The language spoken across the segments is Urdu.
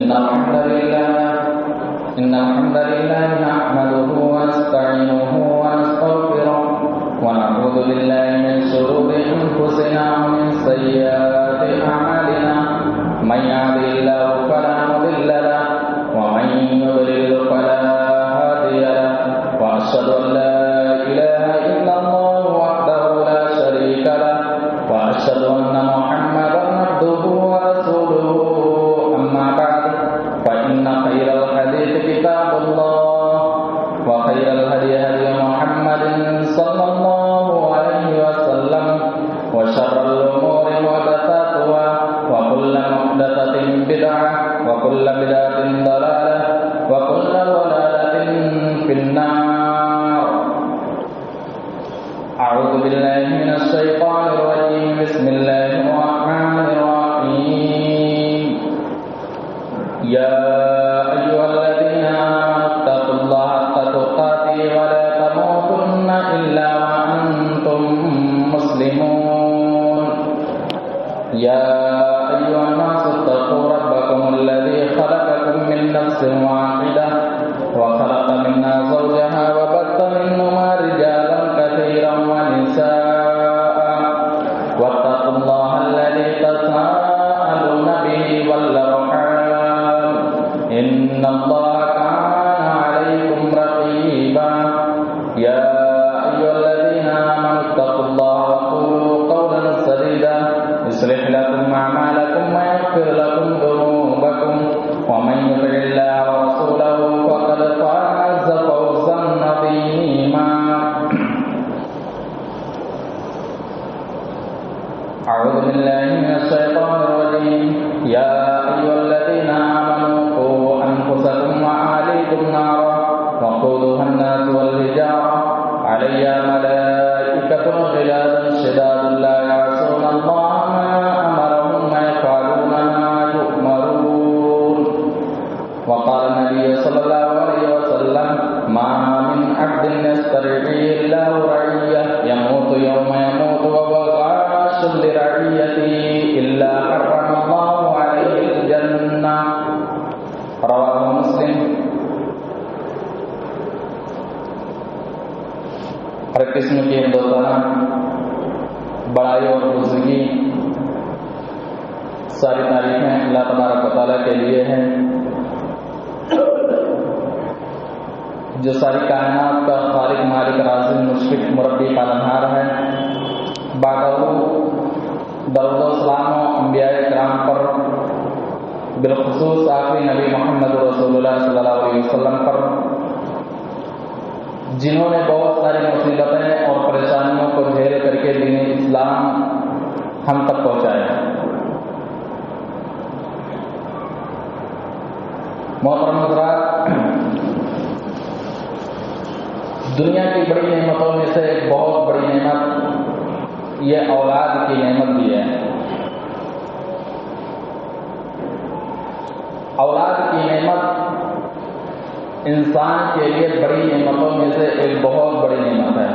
إن الحمد لله نحمده ونستعينه ونستغفره ونعوذ بالله من شرور أنفسنا ومن سيئات أعمالنا من يهده الله فلا مضل له ومن يضلل فلا هادي له وأشهد أن لا إله إلا الله وحده لا شريك له وأشهد أن محمدا عبده ورسوله أما بعد فإن خير الحديث كتاب الله وخير الهدي هدي محمد صلى الله عليه وسلم وشر الأمور محدثاتها وكل محدثة بدعة وكل بدعة ضلالة وكل ضلالة في النار. أعوذ بالله من الشيطان الرجيم. بسم الله الرحمن الرحيم. يا أيها الذين آمنوا اتقوا الله حق تقاته ولا تموتن إلا وأنتم مسلمون. يا أيها الناس اتقوا ربكم الذي خلقكم من نفس واحدة وخلق منها زوجها وبث منهما رجالا كثيرا ونساء واتقوا الله الذي تساءلون به والأرحام إن الله كان عليكم رقيبا. يا أيها الذين آمنوا اتقوا الله وقولوا قولا سديدا يصلح لكم أعمالكم ويغفر لكم ذنوبكم ومن يطع الله ورسوله فقد فاز فوزا عظيما. أعوذ بالله من الشيطان الرجيم. يا أيها الذين آمنوا قوا أنفسكم وأهليكم نارا وقودها الناس والحجارة عليها ملائكة غلاظ شداد لا يعصون الله ما أمرهم ويفعلون ما يؤمرون. وقال النبي صلى الله عليه وسلم ما من عبد يسترعيه الله رعية يموت يوم يموت وهو غاش لرعيته إلا حرم الله عليه الجنة. رواه مسلم. ہر قسم کی دوستانہ بڑائی اور بزرگی ساری تعریفیں اللہ تبارک و تعالیٰ کے لیے ہیں جو ساری کائنات کا خالق مالک رازق مشفق مربی پالنہار ہے. درود و سلام و انبیاء کرام پر بالخصوص آخری نبی محمد رسول اللہ صلی اللہ علیہ وسلم پر جنہوں نے بہت ساری مصیبتیں اور پریشانیوں کو جھیل کر کے دین اسلام ہم تک پہنچایا. محترم حضرات، دنیا کی بڑی نعمتوں میں سے ایک بہت بڑی نعمت یہ اولاد کی نعمت بھی ہے. اولاد کی نعمت انسان کے لیے بڑی نعمتوں میں سے ایک بہت بڑی نعمت ہے.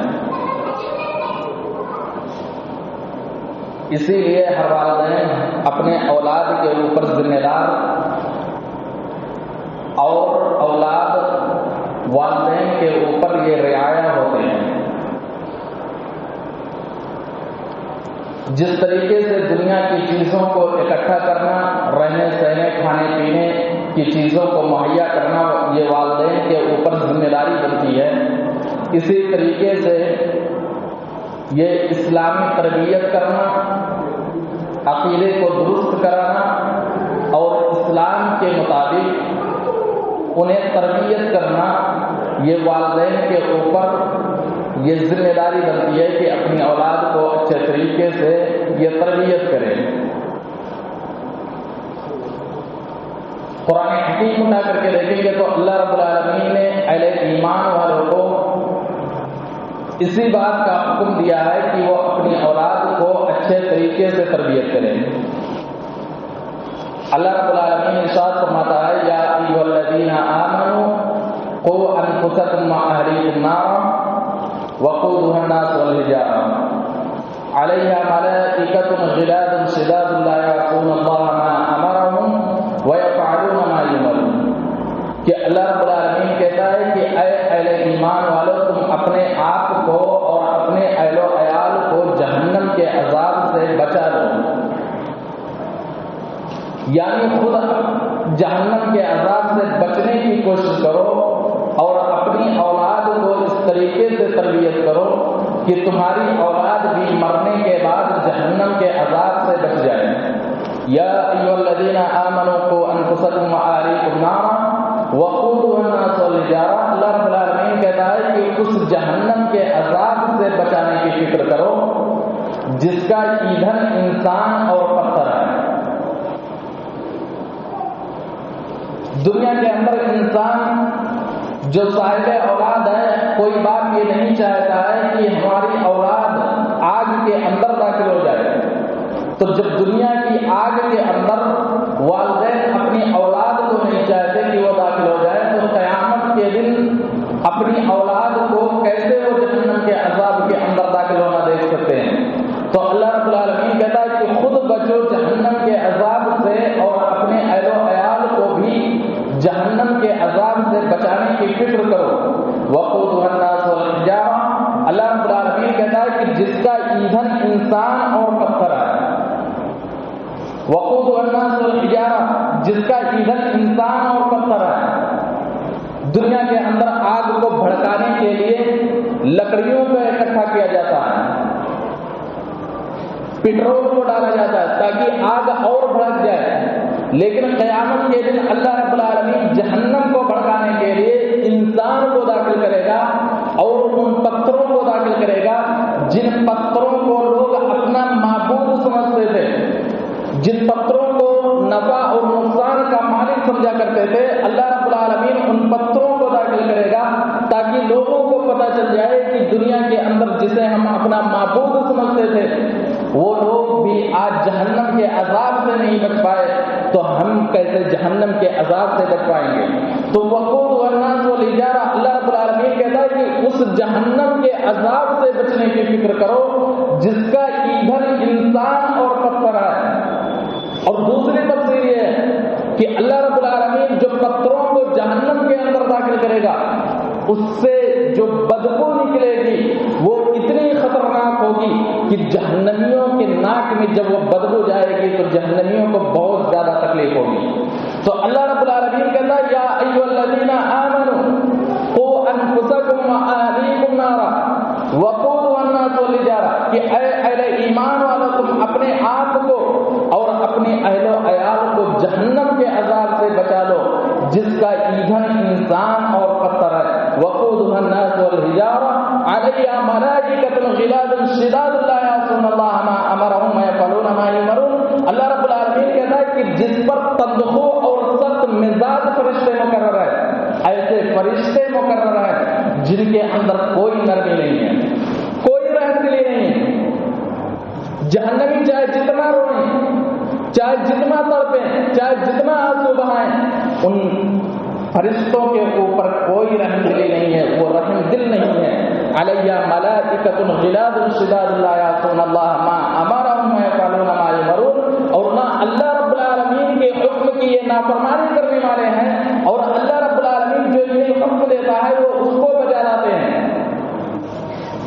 اسی لیے ہر والدین اپنے اولاد کے اوپر ذمہ دار اور اولاد والدین کے اوپر یہ رعایا ہوتے ہیں. جس طریقے سے دنیا کی چیزوں کو اکٹھا کرنا، رہنے سہنے کھانے پینے کی چیزوں کو مہیا کرنا یہ والدین کے اوپر ذمہ داری بنتی ہے، اسی طریقے سے یہ اسلامی تربیت کرنا، عقیدے کو درست کرانا اور اسلام کے مطابق انہیں تربیت کرنا یہ والدین کے اوپر یہ ذمہ داری بنتی ہے کہ اپنی اولاد کو اچھے طریقے سے یہ تربیت کرے. قرآن حکیم اٹھا کر کے دیکھیں گے تو اللہ رب العالمین نے اہل ایمان والوں کو اسی بات کا حکم دیا ہے کہ وہ اپنی اولاد کو اچھے طریقے سے تربیت کریں. اللہ رب العالمین ارشاد فرماتا ہے یا ایھا الذین آمنوا قوا انفسکم واہلیکم نارا وقودها الناس والحجارة عليها ملائكة غلاظ شداد لا يعصون الله ما أمرهم ويفعلون ما کہ اللہ رب العالمین کہتا ہے کہ اے اہل ایمان والو، تم اپنے آپ کو اور اپنے اہل و عیال کو جہنم کے عذاب سے بچا لو، یعنی خود جہنم کے عذاب سے بچنے کی کوشش کرو اور اپنی اولاد کو اس طریقے سے تربیت کرو کہ تمہاری اولاد بھی مرنے کے بعد جہنم کے عذاب سے بچ جائے۔ یا ایھا الذین آمنوا قوا انفسکم واہلیکم نارا وقودها الناس والحجارہ، اللہ رب العالمین کہتا ہے کہ اس جہنم کے عذاب سے بچانے کی فکر کرو جس کا ایندھن انسان اور پتھر ہے۔ دنیا کے اندر انسان جو صاحب اولاد ہے، کوئی باپ یہ نہیں چاہتا ہے کہ ہماری اولاد آگ کے اندر داخل ہو جائے۔ تو جب دنیا کی آگ کے اندر والدین اپنی اولاد کو نہیں چاہتے کہ وہ داخل ہو جائے، تو قیامت کے دن اپنی اولاد کو کیسے وہ جہنم کے عذاب کے اندر داخل ہونا دیکھ سکتے ہیں؟ تو اللہ رب العالمین کہتا ہے کہ خود بچو جہنم کے عذاب سے اور اپنے اہل و عیال کو بھی جہنم کے عذاب سے بچانے کی فکر کرو۔ وقودها الناس والحجارہ، اللہ رب العالمین کہتا ہے کہ جس کا ایندھن انسان اور پتھر ہے۔ وقودها الناس والحجارہ، جس کا ایندھن انسان اور پتھر ہے۔ دنیا کے اندر آگ کو بھڑکانے کے لیے لکڑیوں کو اکٹھا کیا جاتا ہے، پٹرول کو ڈالا جاتا ہے تاکہ آگ اور بھڑک جائے، لیکن قیامت کے دن اللہ رب العالمین جہنم کو بھڑکانے کے لیے انسان کو داخل کرے گا اور ان پتھروں کو داخل کرے گا جن پتھروں کو لوگ اپنا معبود سمجھتے تھے، جن پتھروں کو نفع اور نقصان کا مالک سمجھا کرتے تھے۔ اللہ رب العالمین ان پتھروں کو داخل کرے گا تاکہ لوگوں کو پتہ چل جائے کہ دنیا کے اندر جسے ہم اپنا معبود سمجھتے تھے وہ لوگ بھی آج جہنم کے عذاب سے نہیں بچ پائے، تو ہم کیسے جہنم کے عذاب سے بچ پائیں گے؟ تو وقودها الناس والحجارہ، اللہ رب العالمین کہتا ہے کہ اس جہنم کے عذاب سے بچنے کی فکر کرو جس کا ایندھن انسان اور پتھر ہے۔ اور دوسری تفسیر یہ ہے کہ اللہ رب العالمین جو پتھروں کو جہنم کے اندر داخل کرے گا اس سے جو بدبو نکلے گی وہ اتنی خطرناک ہوگی کہ جہنمیوں کے ناک میں جب وہ بدبو جائے گی تو جہنمیوں کو بہت زیادہ تکلیف ہوگی۔ تو اللہ رب العالمین کہتا ہے یا ایھا الذین آمنوا قوا انفسکم واہلیکم نارا وقودها الناس والحجارہ، کہ اے اہل ایمان والو، تم اپنے آپ کو اور اپنے اہل و عیال کو جہنم کے عذاب سے بچا لو جس کا ایندھن انسان اور پتھر ہے۔ وقودها الناس والحجارہ علیہا ملائکۃ غلاظ شداد لا یعصون اللہ ما امرهم ویفعلون ما یؤمرون۔ اللہ رب العالمین کہتا ہے کہ جس پر تندخو اور سخت مزاج فرشتے مقرر ہے، ایسے فرشتے مقرر ہیں جن کے اندر کوئی نرمی نہیں ہے، کوئی رحم دلی نہیں ہے۔ جہنمی چاہے جتنا روئیں، چاہے جتنا تڑپیں، چاہے جتنا آنسو بہائیں، ان فرشتوں کے اوپر کوئی رحم دلی نہیں ہے، وہ رحم دل نہیں ہے۔ علیہ ملائکۃ غلاظ شداد لا یعصون اللہ ما امرهم ویفعلون ما یؤمرون، اور نہ اللہ رب العالمین کے حکم کی یہ نافرمانی کرنے والے ہیں اور اللہ رب العالمین جو انہیں حکم دیتا ہے وہ اس کو بجا لاتے ہیں۔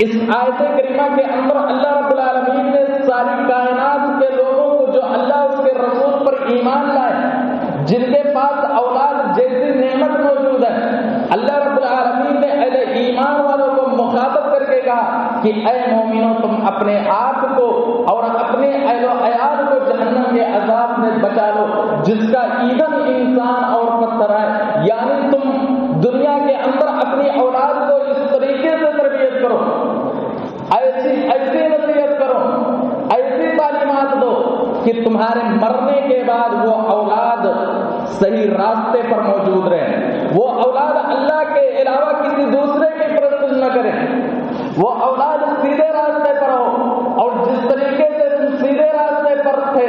اس آیت کریمہ کے اندر اللہ رب العالمین نے ساری کائنات کے لوگوں کو جو اللہ اس کے رسول پر ایمان لائے، جن کے پاس اولاد جیسی نعمت موجود ہے، اللہ رب العالمین نے اہل ایمان والوں کو مخاطب کر کے کہا کہ اے مومنوں، تم اپنے آپ کو اور اپنے اہل و عیال کو جہنم کے عذاب سے بچا لو جس کا ایندھن انسان اور پتھر ہے۔ یعنی تم دنیا کے اندر اپنی اولاد کو اس طریقے سے تربیت کرو، ایسی نصیحت کرو، ایسی تعلیمات دو کہ تمہارے مرنے کے بعد وہ اولاد صحیح راستے پر موجود رہے، وہ اولاد اللہ کے علاوہ کسی دوسرے کی پرستش نہ کرے، وہ اولاد سیدھے راستے پر ہو، اور جس طریقے سے تم سیدھے راستے پر تھے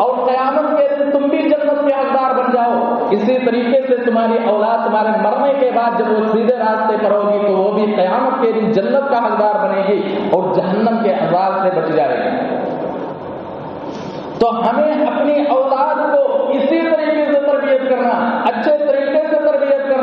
اور قیامت کے دن تم بھی جنت کے حقدار بن جاؤ، اسی طریقے سے تمہاری اولاد تمہارے مرنے کے بعد جب وہ سیدھے راستے پر ہوگی تو وہ بھی قیامت کے دن جنت کا حقدار بنے گی اور جہنم کے عذاب سے بچ جائے گی۔ تو ہمیں اپنی اولاد کو اسی طریقے سے تربیت کرنا، اچھے طریقے سے تربیت کرنا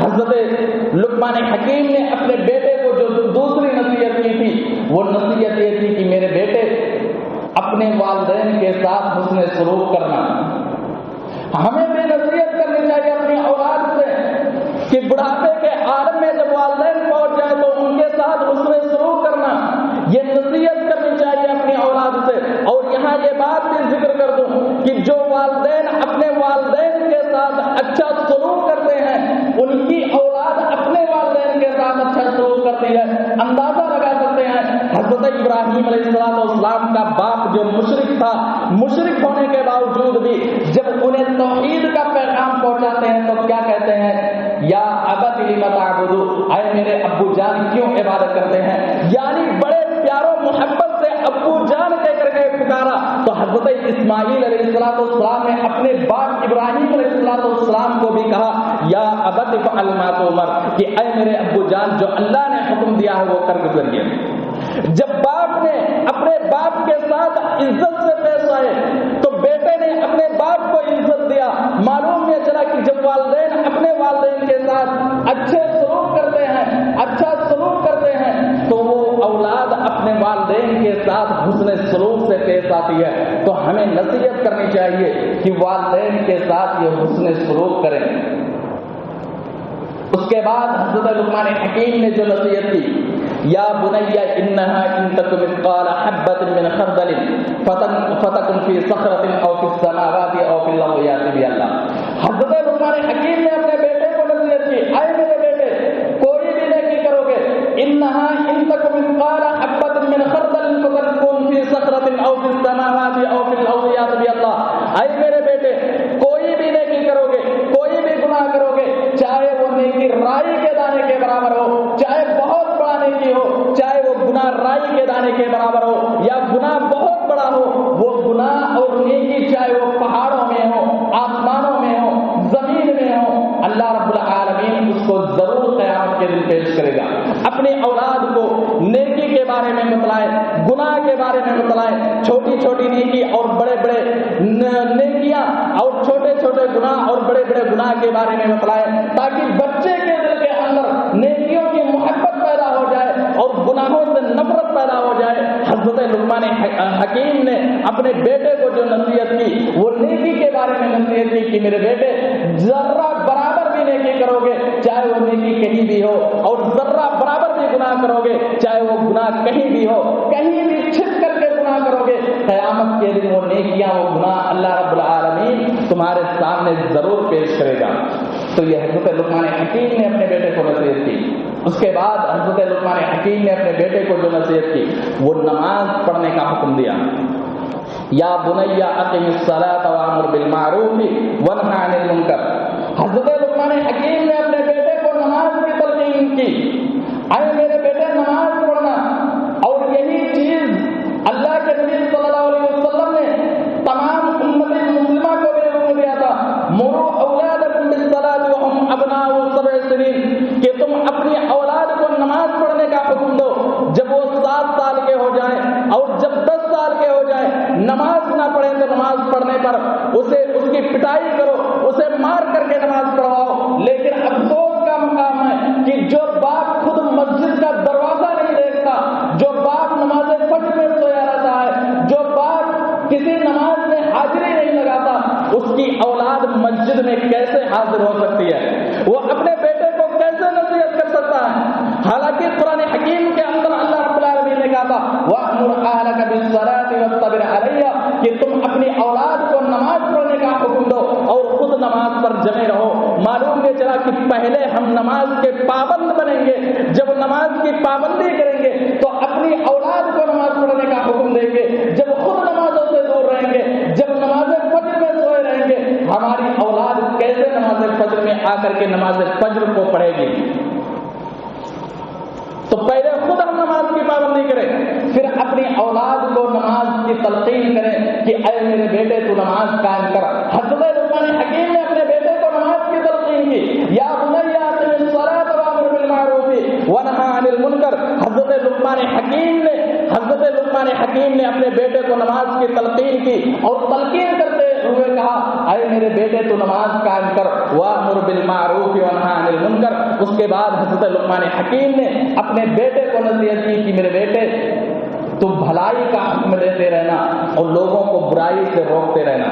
حضرت لقمان حکیم نے اپنے بیٹے کو جو دوسری نصیحت کی تھی وہ نصیحت یہ تھی کہ میرے بیٹے اپنے والدین کے ساتھ حسن سلوک کرنا۔ ہمیں بھی نصیحت کرنی چاہیے اپنی اولاد سے کہ بڑھاپے کے عالم میں جب والدین پہنچ جائے تو ان کے ساتھ حسن سلوک کرنا، یہ نصیحت کرنی چاہیے اپنی اولاد سے۔ اور یہاں یہ بات بھی ذکر کر دوں کہ جو والدین اپنے والدین کے ساتھ اچھا سلوک کرتے ہیں ان کی اولاد اپنے والدین کے ساتھ اچھا سلوک کرتی ہے۔ اندازہ لگا سکتے ہیں حضرت ابراہیم علیہ السلام کا باپ جو مشرک تھا، مشرک ہونے کے باوجود بھی جب انہیں توحید کا پیغام پہنچاتے ہیں تو کیا کہتے ہیں؟ یا ابت لم تعبد، اے میرے ابو جان کیوں عبادت کرتے ہیں؟ یعنی بڑے پیار و محبت سے ابو جان کہہ کر کے پکارا۔ تو حضرت اسماعیل علیہ السلام نے اپنے باپ ابراہیم علیہ السلام کو بھی کہا یا ابت افعل ما تؤمر، کہ اے میرے ابو جان جو اللہ نے حکم دیا ہے وہ کر گزریے۔ جب باپ نے اپنے باپ کے ساتھ عزت سے پیش آئے تو بیٹے نے اپنے باپ کو عزت دیا۔ معلوم یہ چلا کہ جب والدین اپنے والدین کے ساتھ اچھے سلوک کرتے ہیں، اچھا سلوک کرتے ہیں تو وہ اولاد اپنے والدین کے ساتھ حسن سلوک سے پیش آتی ہے۔ تو ہمیں نصیحت کرنی چاہیے کہ والدین کے ساتھ یہ حسن سلوک کریں۔ اس کے بعد حضرت لقمان حکیم نے جو نصیحت کی یا بنی انہا ان تک مثقال حبۃ من خردل فتکن فی صخرۃ او فی السماوات او فی الارض یأتی بها اللہ۔ حضرت لقمان حکیم نے اپنے بیٹے کو نصیحت کی، اے میرے بیٹے کوئی بھی نیکی کرو گے، انہا ان تک مثقال حبۃ من خردل فتکن فی صخرۃ او فی السماوات او فی الارض یأتی بها اللہ۔ اے میرے بیٹے کوئی بھی نیکی کرو گے، کوئی بھی گناہ کرو گے، چاہے وہ نیکی رائی کے دانے کے برابر ہو، چاہے بہت بڑا نیکی ہو، چاہے وہ گناہ رائی کے دانے کے برابر ہو یا گناہ بہت بڑا ہو، وہ گناہ اور نیکی چاہے وہ پہاڑوں میں ہو، آسمانوں میں ہو، زمین میں ہو، اللہ رب العالمین اس کو ضرور قیامت کے دن پیش کرے گا۔ اپنی اولاد کو نیکی کے بارے میں بتلائے، گناہ کے بارے میں بتلائے، چھوٹی چھوٹی نیکی اور بڑے بڑے نیکیاں اور چھوٹے چھوٹے گناہ اور بڑے بڑے گناہ کے بارے میں بتلائے تاکہ بچے کے دل کے اندر نیکیوں کی محبت پیدا ہو جائے اور گناہوں سے نفرت پیدا ہو جائے۔ حضرت لقمان حکیم نے اپنے بیٹے کو جو نصیحت کی وہ نیکی کے بارے میں نصیحت کی کہ میرے بیٹے ذرہ برابر بھی نیکی کرو گے چاہے وہ نیکی کہیں بھی ہو، اور ذرہ برابر بھی گناہ کرو گے چاہے وہ گناہ کہیں بھی ہو، کہیں بھی چھپ کر کے گناہ کرو گے، قیامت کے دن وہ نیکیاں وہ گناہ اللہ رب العالمین تمہارے سامنے ضرور پیش کرے گا۔ تو یہ حضرت لقمان حکیم نے اپنے بیٹے کو نصیحت کی۔ اس کے بعد حضرت لقمان حکیم نے اپنے بیٹے کو جو نصیحت کی وہ نماز پڑھنے کا حکم دیا۔ یا بنی اقم الصلاۃ وامر بالمعروف وانہ عن المنکر۔ حضرت لقمان حکیم نے اپنے بیٹے کو نماز کی تلقین کی، اے میرے بیٹے نماز پڑھنا، اور یہی چیز اللہ کے نبی صلی اللہ علیہ وسلم نے تمام امت مسلمہ کو بھی حکم دیا تھا، مروا اولادکم بالصلاۃ وهم ابناء 7 سنین، کہ تم اپنی اولاد کو نماز پڑھنے کا حکم دو جب وہ 7 سال کے ہو جائیں، اور جب 10 سال کے ہو جائیں نماز نہ پڑھیں تو نماز پڑھنے پر اس کی پٹائی کرو، اسے مار کر کے نماز پڑھواؤ۔ لیکن افسوس کا مقام ہے کہ جو باپ خود مسجد کا دروازہ نہیں دیکھتا، جو باپ نماز فجر میں سویا رہتا ہے، جو باپ کسی نماز میں حاضری نہیں لگاتا، اس کی اولاد مسجد میں کیسے حاضر ہو سکتی ہے؟ وہ اپنے بیٹے کو کیسے نصیحت کر سکتا ہے؟ حالانکہ قرآن حکیم کے اندر اللہ رب العالمین نے کہا تھا وَأْمُرْ أَهْلَكَ بِالصَّلَاةِ وَاصْطَبِرْ عَلَيْهَا، کہ تم اپنی اولاد کو نماز پڑھنے کا حکم دو اور خود نماز پر جمے رہو۔ معلوم یہ چلا کہ پہلے ہم نماز کے پابند بنیں گے، جب نماز کی پابندی کریں گے تو اپنی اولاد کو نماز پڑھنے کا حکم دیں گے، جب خود نمازوں سے دور رہیں گے، جب نماز فجر میں سوئے رہیں گے، ہماری اولاد کیسے نماز فجر میں آ کر کے نماز فجر کو پڑھے گی؟ تو پہلے خود ہم نماز کی پابندی کریں، پھر اپنی اولاد کو نماز کی تلقین کریں کہ اے میرے بیٹے تو نماز قائم کر۔ حضرت لقمان حکیم نے اپنے بیٹے کو نماز کی تلقین کی، یا بنی اقم الصلاۃ وامر بالمعروف وانہ عن المنکر۔ حضرت لقمان حکیم نے اپنے بیٹے کو نماز کی تلقین کی، اور تلقین کرتے ہوئے کہا اے میرے بیٹے تو نماز قائم کر وامر بالمعروف ونہی عن المنکر. اس کے بعد حضرت لقمان حکیم نے اپنے بیٹے کو نصیحت کی کہ میرے بیٹے تو بھلائی کا حکم دیتے رہنا اور لوگوں کو برائی سے روکتے رہنا.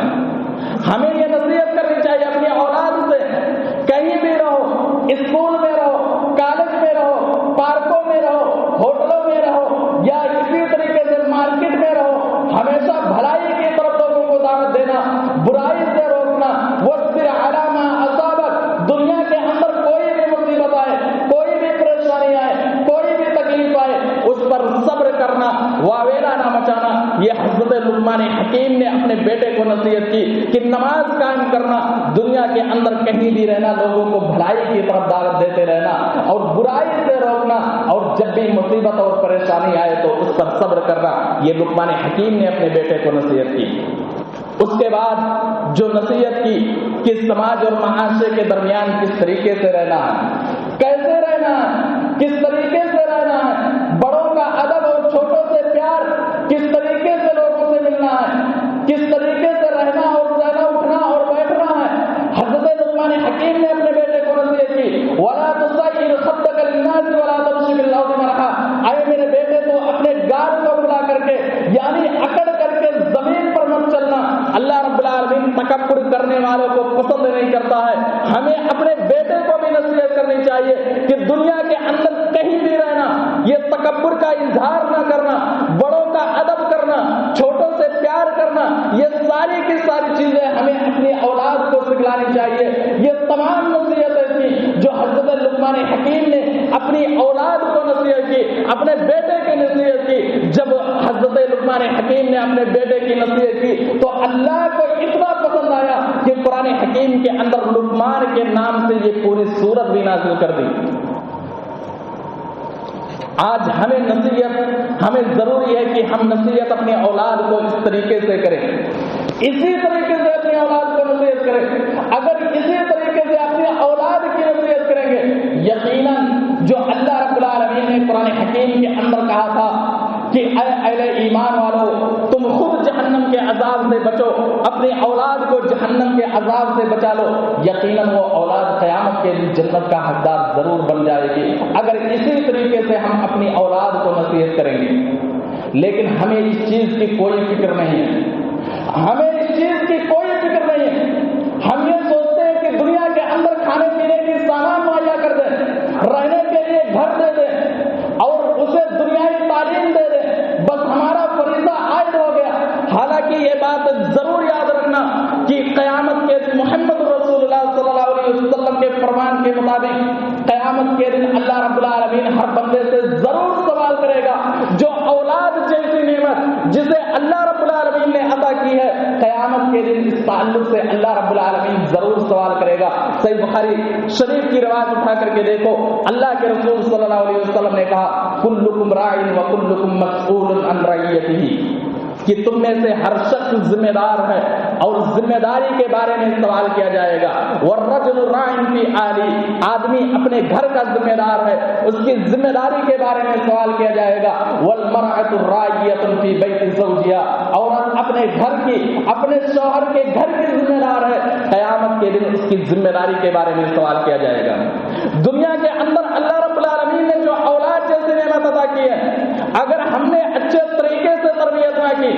ہمیں یہ نصیحت کرنی چاہیے اپنی اولاد سے. کہیں بھی رہو، اسکول میں رہو، کالج میں رہو، پارکوں میں رہو، ہوٹلوں میں رہو یا اسی طریقے سے مارکیٹ میں رہو، ہمیشہ بھلائی کی طرف لوگوں کو دعوت دینا، برائی سے روکنا. واصبر علی ما اصابک. دنیا کے اندر کوئی بھی مصیبت آئے، کوئی بھی پریشانی آئے، کوئی بھی تکلیف آئے، اس پر صبر کرنا، واویلا نہ مچانا. یہ حضرت لقمان حکیم نے اپنے بیٹے کو نصیحت کی کہ نماز قائم کرنا، دنیا کے اندر کہیں بھی رہنا، لوگوں کو بھلائی کی طرف دعوت دیتے رہنا اور برائی سے روکنا، اور جب بھی مصیبت اور پریشانی آئے تو اس پر صبر کرنا. یہ لقمان حکیم نے اپنے بیٹے کو نصیحت کی. اس کے بعد جو نصیحت کی کہ سماج اور معاشرے کے درمیان کس طریقے سے رہنا ہے، کیسے رہنا ہے، کس طریقے سے رہنا ہے، بڑوں کا ادب اور چھوٹوں سے پیار، کس طریقے سے لوگوں سے ملنا ہے، کس طریقے سے رہنا اور جانا اٹھنا اور بیٹھنا ہے. حضرت لقمان حکیم نے اپنے بیٹے کو نصیحت کی وَلَا تُصَعِّرْ خَدَّكَ لِلنَّاسِ وَلَا تَمْشِ فِي الْأَرْضِ مَرَحًا. اے میرے بیٹے تو اپنے گال کو کھلا کر کے یعنی اکڑ کر کے زمین پر مت چلنا. اللہ رب العالمین تکبر کرنے والوں کو پسند نہیں کرتا ہے. ہمیں اپنے بیٹے کو بھی نصیحت کرنی چاہیے کہ دنیا کے اندر کہیں بھی رہنا، یہ تکبر کا اظہار نہ کرنا، بڑوں کا ادب کرنا، چھوٹوں سے پیار کرنا، یہ ساری کی ساری چیزیں ہمیں اپنی اولاد کو سکھلانی چاہیے. یہ تمام نصیحتیں تھیں جو حضرت لقمان حکیم نے اپنی اولاد کو نصیحت کی، اپنے بیٹے کی نصیحت کی. جب حضرت لقمان حکیم نے اپنے بیٹے کی نصیحت کی تو اللہ کو اتنا پسند آیا کہ قرآن حکیم کے اندر لقمان کے نام سے یہ پوری سورت بھی نازل کر دی. آج ہمیں ضروری ہے کہ ہم نصیحت اپنے اولاد کو اس طریقے سے کریں، اسی طریقے سے اپنی اولاد کو نصیحت کریں. اگر اسی طریقے سے اپنی اولاد کی نصیحت کریں گے، یقیناً جو اللہ رب العالمین نے قرآن حکیم کے اندر کہا تھا کہ اے اہل ایمان والو تم خود جہنم کے عذاب سے بچو، اپنی اولاد کو جہنم کے عذاب سے بچا لو، یقیناً وہ اولاد قیامت کے دن جنت کا حقدار ضرور بن جائے گی اگر اسی طریقے سے ہم اپنی اولاد کو نصیحت کریں گے. لیکن ہمیں اس چیز کی کوئی فکر نہیں ہے، ہمیں اس چیز کی کوئی فکر نہیں ہے. ہم یہ سوچتے ہیں کہ دنیا کے اندر کھانے پینے کی سامان مہیا کر دیں، رہنے کے لیے گھر دے دیں اور اسے دنیائی تعلیم دے دیں، بس ہمارا فریضہ عائد ہو گیا. حالانکہ یہ بات ضرور یاد رکھنا کہ قیامت کے دن محمد رسول اللہ صلی اللہ علیہ وسلم کے فرمان کے مطابق قیامت کے دن اللہ رب العالمین ہر بندے سے ضرور سوال کرے گا. جو اولاد جیسی نعمت جسے اللہ رب العالمین نے عطا کی ہے، قیامت کے دن اس تعلق سے اللہ رب العالمین ضرور سوال کرے گا. صحیح بخاری شریف کی روایت اٹھا کر کے دیکھو، اللہ کے رسول صلی اللہ علیہ وسلم نے کہا کلکم راع وکلکم مسئول عن رعیتہ، کہ تم میں سے ہر شخص ذمہ دار ہے اور ذمہ داری کے بارے میں سوال کیا جائے گا. والرجل راع فی اہلہ، آدمی اپنے گھر کا ذمہ دار ہے، اس کی ذمہ داری کے بارے میں سوال کیا جائے گا. والمرأۃ راعیۃ فی بیت زوجہا، عورت اپنے گھر کی، اپنے شوہر کے گھر کی ذمہ دار ہے، قیامت کے دن اس کی ذمہ داری کے بارے میں سوال کیا جائے گا. دنیا کے اندر اللہ رب العالمین نے جو اولاد جیسی نعمت عطا کی ہے، اگر ہم نے اچھے طریقے سے تربیت نہ کی،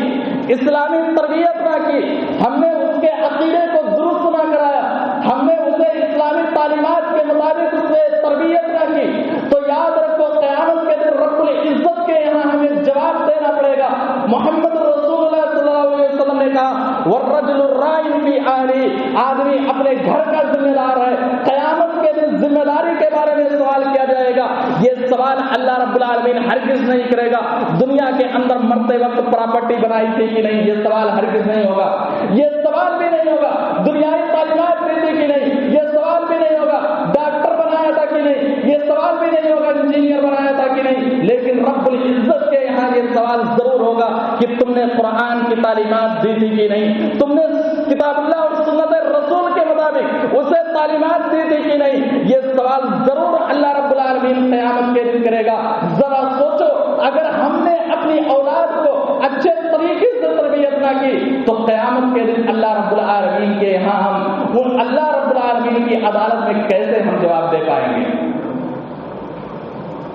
اسلامی تربیت نہ کی، ہم نے اس کے عقیدے کو درست نہ کرایا، ہم نے اسے اسلامی تعلیمات کے مطابق اس سے تربیت نہ کی، تو یاد رکھو قیامت کے دن رب العزت کے یہاں ہمیں جواب دینا پڑے گا. محمد رسول اللہ صلی اللہ علیہ وسلم نے کہا والرجل راع فی اہلہ، آدمی اپنے گھر کا ذمہ دار ہے، قیامت کے دن ذمہ داری کے بارے میں سوال کیا جائے گا. یہ سوال اللہ رب العالمین ہرگز نہیں کرے گا دنیا کے اندر مرتے وقت پراپرٹی بنائی تھی کہ نہیں، یہ سوال ہرگز نہیں ہوگا. یہ سوال بھی نہیں ہوگا دنیائی تعلیمات دی تھی کہ نہیں، یہ سوال بھی نہیں ہوگا ڈاکٹر بنایا تھا کہ نہیں، یہ سوال بھی نہیں ہوگا انجینئر بنایا تھا کہ نہیں. لیکن رب العزت کے یہاں یہ سوال ضرور ہوگا کہ تم نے قرآن کی تعلیمات دی تھی کہ نہیں، تم نے کتاب اللہ اور سنت رسول کے مطابق اسے تعلیمات دی تھی کہ نہیں. یہ سوال ضرور اللہ رب العالمین قیامت کے دن کرے گا. ذرا سوچو، اگر ہم نے اپنی اولاد کو اچھے طریقے سے تربیت نہ نہ کی تو قیامت کے دن اللہ رب العالمین کے یہاں ہم ان اللہ رب العالمین کی عدالت میں کیسے ہم جواب دے پائیں گے؟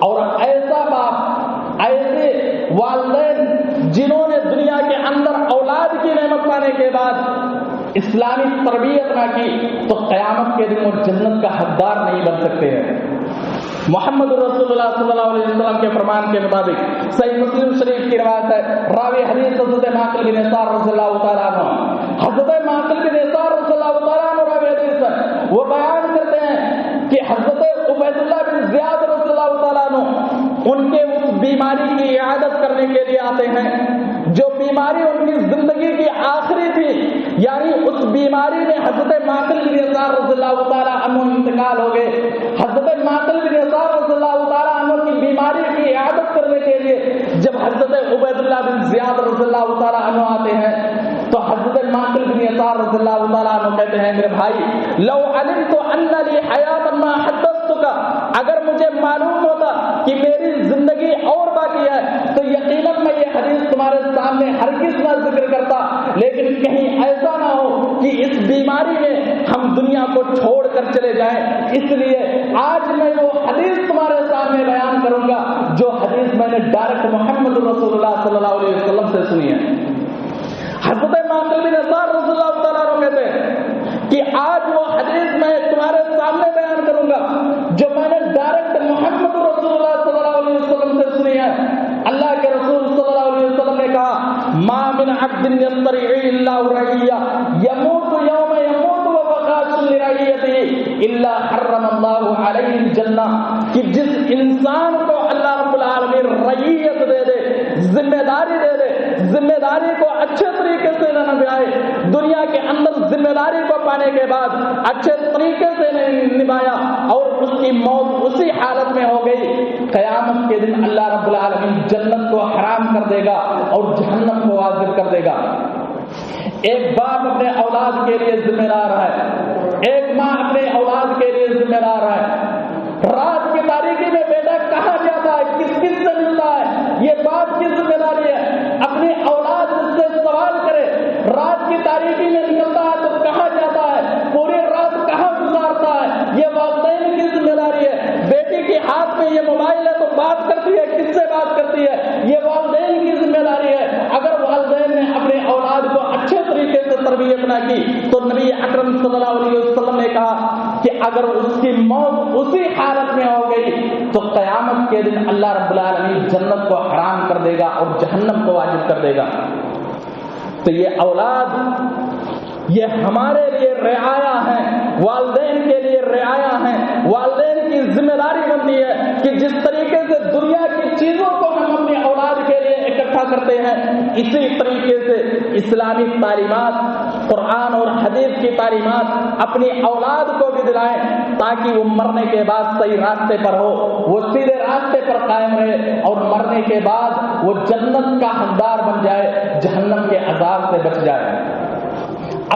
اور ایسا باپ، ایسے والدین جنہوں نے دنیا کے اندر اولاد کی نعمت پانے کے بعد اسلامی تربیت نہ کی تو قیامت کے دن وہ جنت کا حقدار نہیں بن سکتے ہیں۔ محمد رسول اللہ صلی اللہ علیہ وسلم کے فرمان کے مطابق صحیح مسلم شریف کی روایت ہے، راوی حدیث حضرت معقل بن یسار رضی اللہ تعالیٰ عنہ، حضرت معقل بن یسار رضی اللہ تعالیٰ عنہ راوی حدیث ہے، وہ بیان کرتے ہیں کہ حضرت عبید اللہ بن زیاد رضی اللہ تعالیٰ عنہ ان کے اس بیماری کی عیادت کرنے کے لیے آتے ہیں جو بیماری ان کی زندگی کی آخری تھی، یعنی اس بیماری میں حضرت معقل بن یسار رضی اللہ تعالیٰ عنہ انتقال ہو گئے۔ حضرت معقل بن یسار رضی اللہ تعالیٰ عنہ کی بیماری کی عیادت کرنے کے لیے جب حضرت عبید اللہ بن زیاد رضی اللہ تعالیٰ عنہ آتے ہیں تو حضرت معقل بن یسار رضی اللہ تعالیٰ عنہ کہتے ہیں میرے بھائی لو علمت ان لی حیاتا ما حدثتک، اگر مجھے معلوم ہوتا کہ میری زندگی اور باقی ہے تو یقیناً میں یہ حدیث تمہارے سامنے ہرگز نہ ذکر کرتا، لیکن کہیں ایسا نہ ہو کہ اس بیماری میں ہم دنیا کو چھوڑ کر چلے جائیں، اس لیے آج میں وہ حدیث تمہارے سامنے بیان کروں گا جو حدیث میں نے ڈائریکٹ محمد رسول اللہ صلی اللہ علیہ وسلم سے سنی ہے۔ حضرت معقل بن یسار رضی اللہ تعالیٰ عنہ کہتے ہیں کہ آج وہ حدیث میں تمہارے سامنے بیان کروں گا جو میں نے ڈائریکٹ محمد رسول اللہ صلی اللہ علیہ وسلم سے سنی ہے۔ اللہ کے رسول صلی اللہ علیہ وسلم نے کہا ما من عبد يسترعي الا رعية يموت يوم يموت وبقاء لرعيته الا حرم الله عليه الجنة، کہ جس انسان کو اللہ رب العالمین رعیت دے دے، ذمہ داری دے دے، ذمہ داری کو اچھے طریقے سے نہ نبھائے، دنیا کے اندر ذمہ داری کو پانے کے بعد اچھے طریقے سے نہیں نبھایا اور اس کی موت اسی حالت میں ہو گئی، قیامت کے دن اللہ رب العالمین جنت کو حرام کر دے گا اور جہنم کو واجب کر دے گا۔ ایک باپ اپنے اولاد کے لیے ذمہ دار ہے، ایک ماں اپنے اولاد کے لیے ذمہ دار ہے۔ رات کی تاریکی میں بیٹا کہاں جاتا ہے، کس کس سے ملتا ہے، یہ باپ کی ذمہ داری ہے۔ اپنی اولاد اس سے سوال کرے، رات کی تاریکی میں نکلتا ہے تو کہاں جاتا ہے، پوری رات کہاں گزارتا ہے، یہ والدین کی ذمہ داری ہے۔ بیٹی کے ہاتھ میں یہ موبائل ہے تو بات کرتی ہے، کس سے بات کرتی ہے، یہ والدین کی ذمہ داری ہے۔ اگر والدین نے اپنے اولاد کو اچھے طریقے سے تربیت نہ کی تو نبی اکرم صلی اللہ علیہ وسلم نے کہا کہ اگر اس کی موت اسی حالت میں ہو گئی تو قیامت کے دن اللہ رب العالمین جنت کو حرام کر دے گا اور جہنم کو واجب کر دے گا۔ تو یہ اولاد یہ ہمارے لیے رعایا ہیں، والدین کے لیے رعایا ہیں، والدین کی ذمہ داری بنتی ہے کہ جس طریقے سے دنیا کی چیزوں کو ہم اپنی اولاد کے لیے اکٹھا کرتے ہیں اسی طریقے سے اسلامی تعلیمات، قرآن اور حدیث کی تعلیمات اپنی اولاد کو بھی دلائیں تاکہ وہ مرنے کے بعد صحیح راستے پر ہو، وہ سیدھے راستے پر قائم رہے اور مرنے کے بعد وہ جنت کا حقدار بن جائے، جہنم کے عذاب سے بچ جائے۔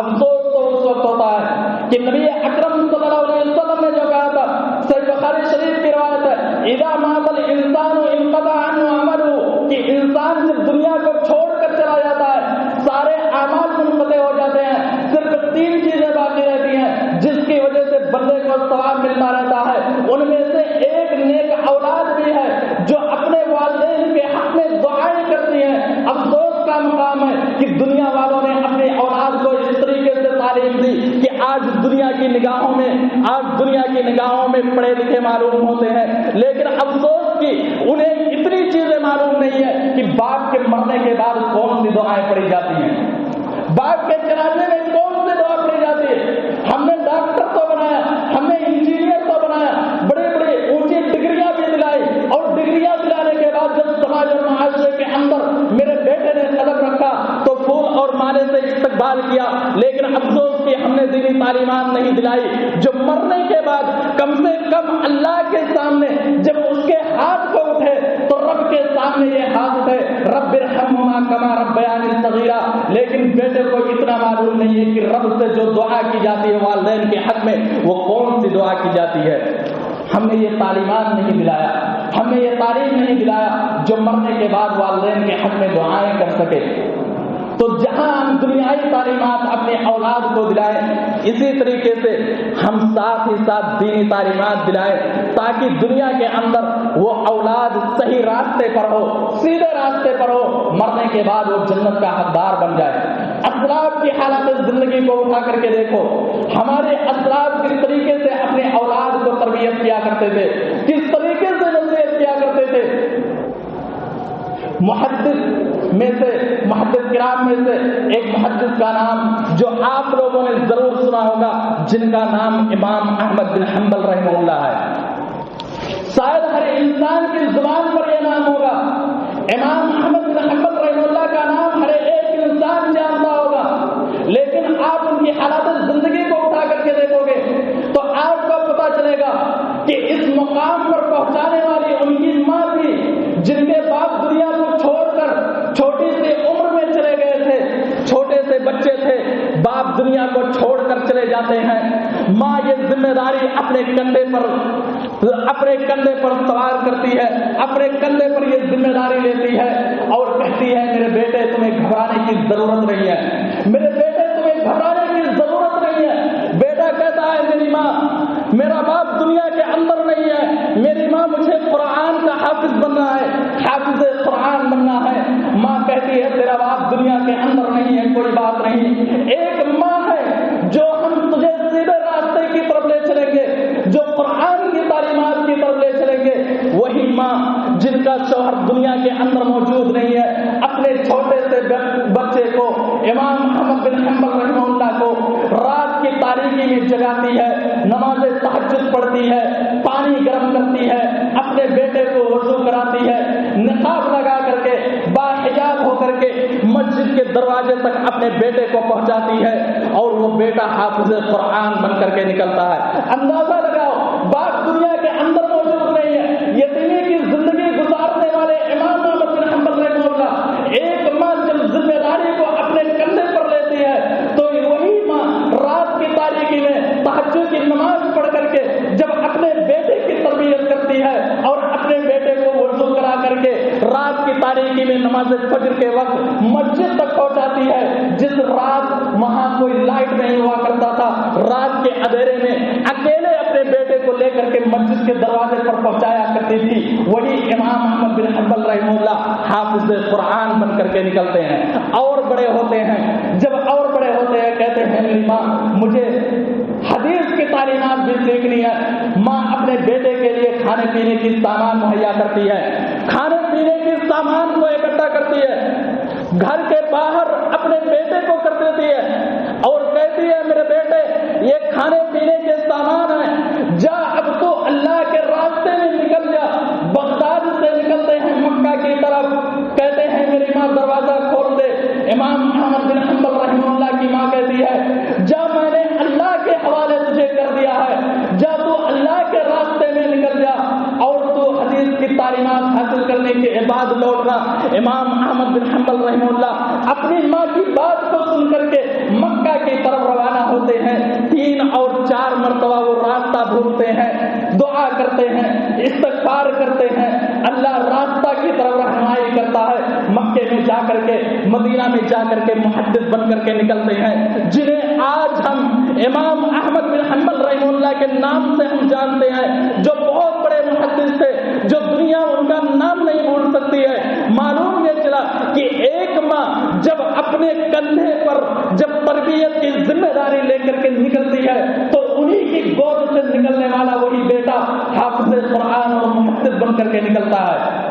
افسوس تو اس وقت ہوتا ہے کہ نبی اکرم صلی اللہ علیہ وسلم نے جو کہا تھا، صحیح بخاری شریف کی روایت ہے، اذا مات الانسان انقطع عنه عمله، کہ انسان جب دنیا کو چھوڑ کر چلا جاتا ہے سارے اعمال منقطع ہو جاتے ہیں، صرف 3 چیزیں باقی رہتی ہیں جس کی وجہ سے بندے کو ثواب ملتا رہتا ہے، ان میں سے ایک نیک اولاد بھی ہے جو اپنے والدین کے حق میں دعائیں کرتی ہیں۔ افسوس کا مقام ہے کہ دنیا والوں نے اپنی اولاد کو اس طریقے سے تعلیم دی کہ آج دنیا کی نگاہوں میں پڑھے لکھے معلوم ہوتے ہیں، لیکن افسوس کی انہیں اتنی چیزیں معلوم نہیں ہے کہ باپ کے مرنے کے بعد کون سی دعائیں پڑھی جاتی ہیں، باپ کے جنازے میں کون سی دعا پڑھی جاتی ہے۔ ہم نے ڈاکٹر تو بنایا، ہم نے انجینئر تو بنایا، بڑی بڑی اونچی ڈگریاں بھی دلائی، اور ڈگریاں دلانے کے بعد جب سماج اور معاشرے کے اندر میرے بیٹے نے قدم رکھا تو پھول اور مالے سے استقبال کیا، لیکن افسوس کہ ہم نے دینی تعلیمات نہیں دلائی جو مرنے کے بعد کم سے کم اللہ کے سامنے جب اس کے ہاتھ کو اٹھے تو رب کے سامنے یہ ہاتھ اٹھے، رب ارحمہما کما ربیانی صغیرا، لیکن بیٹے کو اتنا معلوم نہیں ہے کہ رب سے جو دعا کی جاتی ہے والدین کے حق میں وہ کون سی دعا کی جاتی ہے۔ ہم نے یہ تعلیمات نہیں دلایا، ہم نے یہ تعلیم نہیں دلایا جو مرنے کے بعد والدین کے حق میں دعائیں کر سکے۔ تو جہاں ہم دنیائی تعلیمات اپنے اولاد کو دلائیں، اسی طریقے سے ہم ساتھ ہی ساتھ دینی تعلیمات دلائیں تاکہ دنیا کے اندر وہ اولاد صحیح راستے پر ہو، سیدھے راستے پر ہو، مرنے کے بعد وہ جنت کا حقدار بن جائے۔ اسلاف کی حالات زندگی کو اٹھا کر کے دیکھو، ہمارے اسلاف کس طریقے سے اپنے اولاد کو تربیت کیا کرتے تھے، کس طریقے سے نصیحت کیا کرتے تھے۔ محدث کرام میں سے ایک محدث کا نام جو آپ لوگوں نے ضرور سنا ہوگا، جن کا نام امام احمد بن حنبل رحمہ اللہ ہے۔ شاید ہر انسان کی زبان پر یہ نام ہوگا، امام احمد بن حنبل رحمہ اللہ کا نام ہر ایک انسان جانتا ہوگا، لیکن آپ ان کی حالات زندگی کو اٹھا کر کے دیکھو گے تو آپ کو پتا چلے گا کہ اس مقام پر پہنچانے والی ان کی ماں تھی، جن کے باپ دنیا کو چھوڑ کر چھوٹی سی عمر میں چلے گئے تھے، چھوٹے سے بچے تھے، باپ دنیا کو چھوڑ کر چلے جاتے ہیں، ماں یہ ذمہ داری اپنے کندھے پر سوار کرتی ہے، اپنے کندھے پر یہ ذمہ داری لیتی ہے اور کہتی ہے میرے بیٹے تمہیں گھبرانے کی ضرورت نہیں ہے، میرے بیٹے تمہیں گھبرانے کی ضرورت نہیں ہے۔ بیٹا کہتا ہے میری ماں، میرا باپ دنیا کے اندر نہیں ہے، میری ماں مجھے قرآن کا حافظ بننا ہے، حافظ قرآن بننا ہے۔ ماں کہتی ہے تیرا باپ دنیا کے اندر نہیں ہے، کوئی بات نہیں، ایک ماں ہے جو ہم تجھے سیدھے راستے کی طرف لے چلیں گے، جو قرآن کی تعلیمات کی طرف لے چلیں گے۔ وہی ماں جن کا شوہر دنیا کے اندر موجود نہیں ہے، اپنے چھوٹے سے بچے کو، امام احمد بن حنبل رحمہ اللہ کو، رات کی تاریکی میں جگاتی ہے، نماز تہجد پڑھتی ہے، پانی گرم کرتی ہے، اپنے بیٹے کو وضو کراتی ہے، نقاب لگا کر کے باحجاب ہو کر کے مسجد کے دروازے تک اپنے بیٹے کو پہنچاتی ہے، اور وہ بیٹا حافظ قرآن بن کر کے نکلتا ہے۔ اندازہ لگاؤ، باپ دنیا کے اندر موجود نہیں ہے، یتیمی کی زندگی گزارنے والے امام احمد بن حنبل رحمہ اللہ، ایک ماں جب ذمہ داری کو اپنے کندھے پر لیتی ہے تو وہی ماں رات کی تاریکی میں تہجد کی نماز پڑھ کر کے جب اپنے بیٹے کی تربیت کرتی ہے اور اپنے بیٹے کو وضو کرا کر کے رات کی تاریکی میں نماز فجر کے وقت مسجد تک پہنچاتی ہے، جس رات وہاں کوئی لائٹ نہیں ہوا کرتا تھا، رات کے اندھیرے میں اکیلے اپنے بیٹے کو لے کر کے مسجد کے دروازے پر پہنچایا کرتی تھی، وہی امام احمد بن حنبل رحمہ اللہ حافظ قرآن بن کر کے نکلتے ہیں، اور بڑے ہوتے ہیں۔ جب اور بڑے ہوتے ہیں کہتے ہیں میری ماں مجھے حدیث کی تعلیمات بھی سیکھنی ہے۔ ماں اپنے بیٹے کے لیے کھانے پینے کی سامان مہیا کرتی ہے، کھانے پینے کی سامان کو اکٹھا کرتی ہے، گھر کے باہر اپنے بیٹے کو کر دیتی ہے اور کہتی ہے میرے بیٹے یہ کھانے پینے کے سامان ہیں، جا اب تو اللہ کے راستے میں نکل جا۔ بغداد سے نکلتے ہیں مکہ کی طرف، کہتے ہیں میری ماں دروازہ کھول دے۔ امام احمد بن حنبل رحمہ اللہ کی ماں کہتی ہے جا میں نے اللہ کے حوالے تجھے کر دیا ہے، جا تو اللہ کے راستے میں نکل جا اور تو حدیث کی تعلیمات حاصل کرنے کے بعد لوٹنا۔ امام احمد بن حنبل رحمہ اللہ اپنی ماں کی بات کو سن کر کے مکہ کی طرف روانہ ہوتے ہیں، 3 اور 4 مرتبہ وہ راستہ بھولتے ہیں، دعا کرتے ہیں، استغفار کرتے ہیں، اللہ راستہ کی طرف رہنمائی کرتا ہے۔ مکے میں جا کر کے، مدینہ میں جا کر کے محدث بن کر کے نکلتے ہیں، جنہیں آج ہم امام احمد بن حنبل رحمہ اللہ کے نام سے ہم جانتے ہیں، جو بہت بڑے محدث تھے، جو دنیا ان کا نام نہیں بھول سکتی ہے۔ معلوم یہ چلا کہ ایک ماں جب اپنے کندھے پر جب تربیت کی ذمہ داری لے کر کے نکلتی ہے تو انہی کی گود سے نکلنے والا وہی بیٹا حافظ قرآن اور محدث بن کر کے نکلتا ہے۔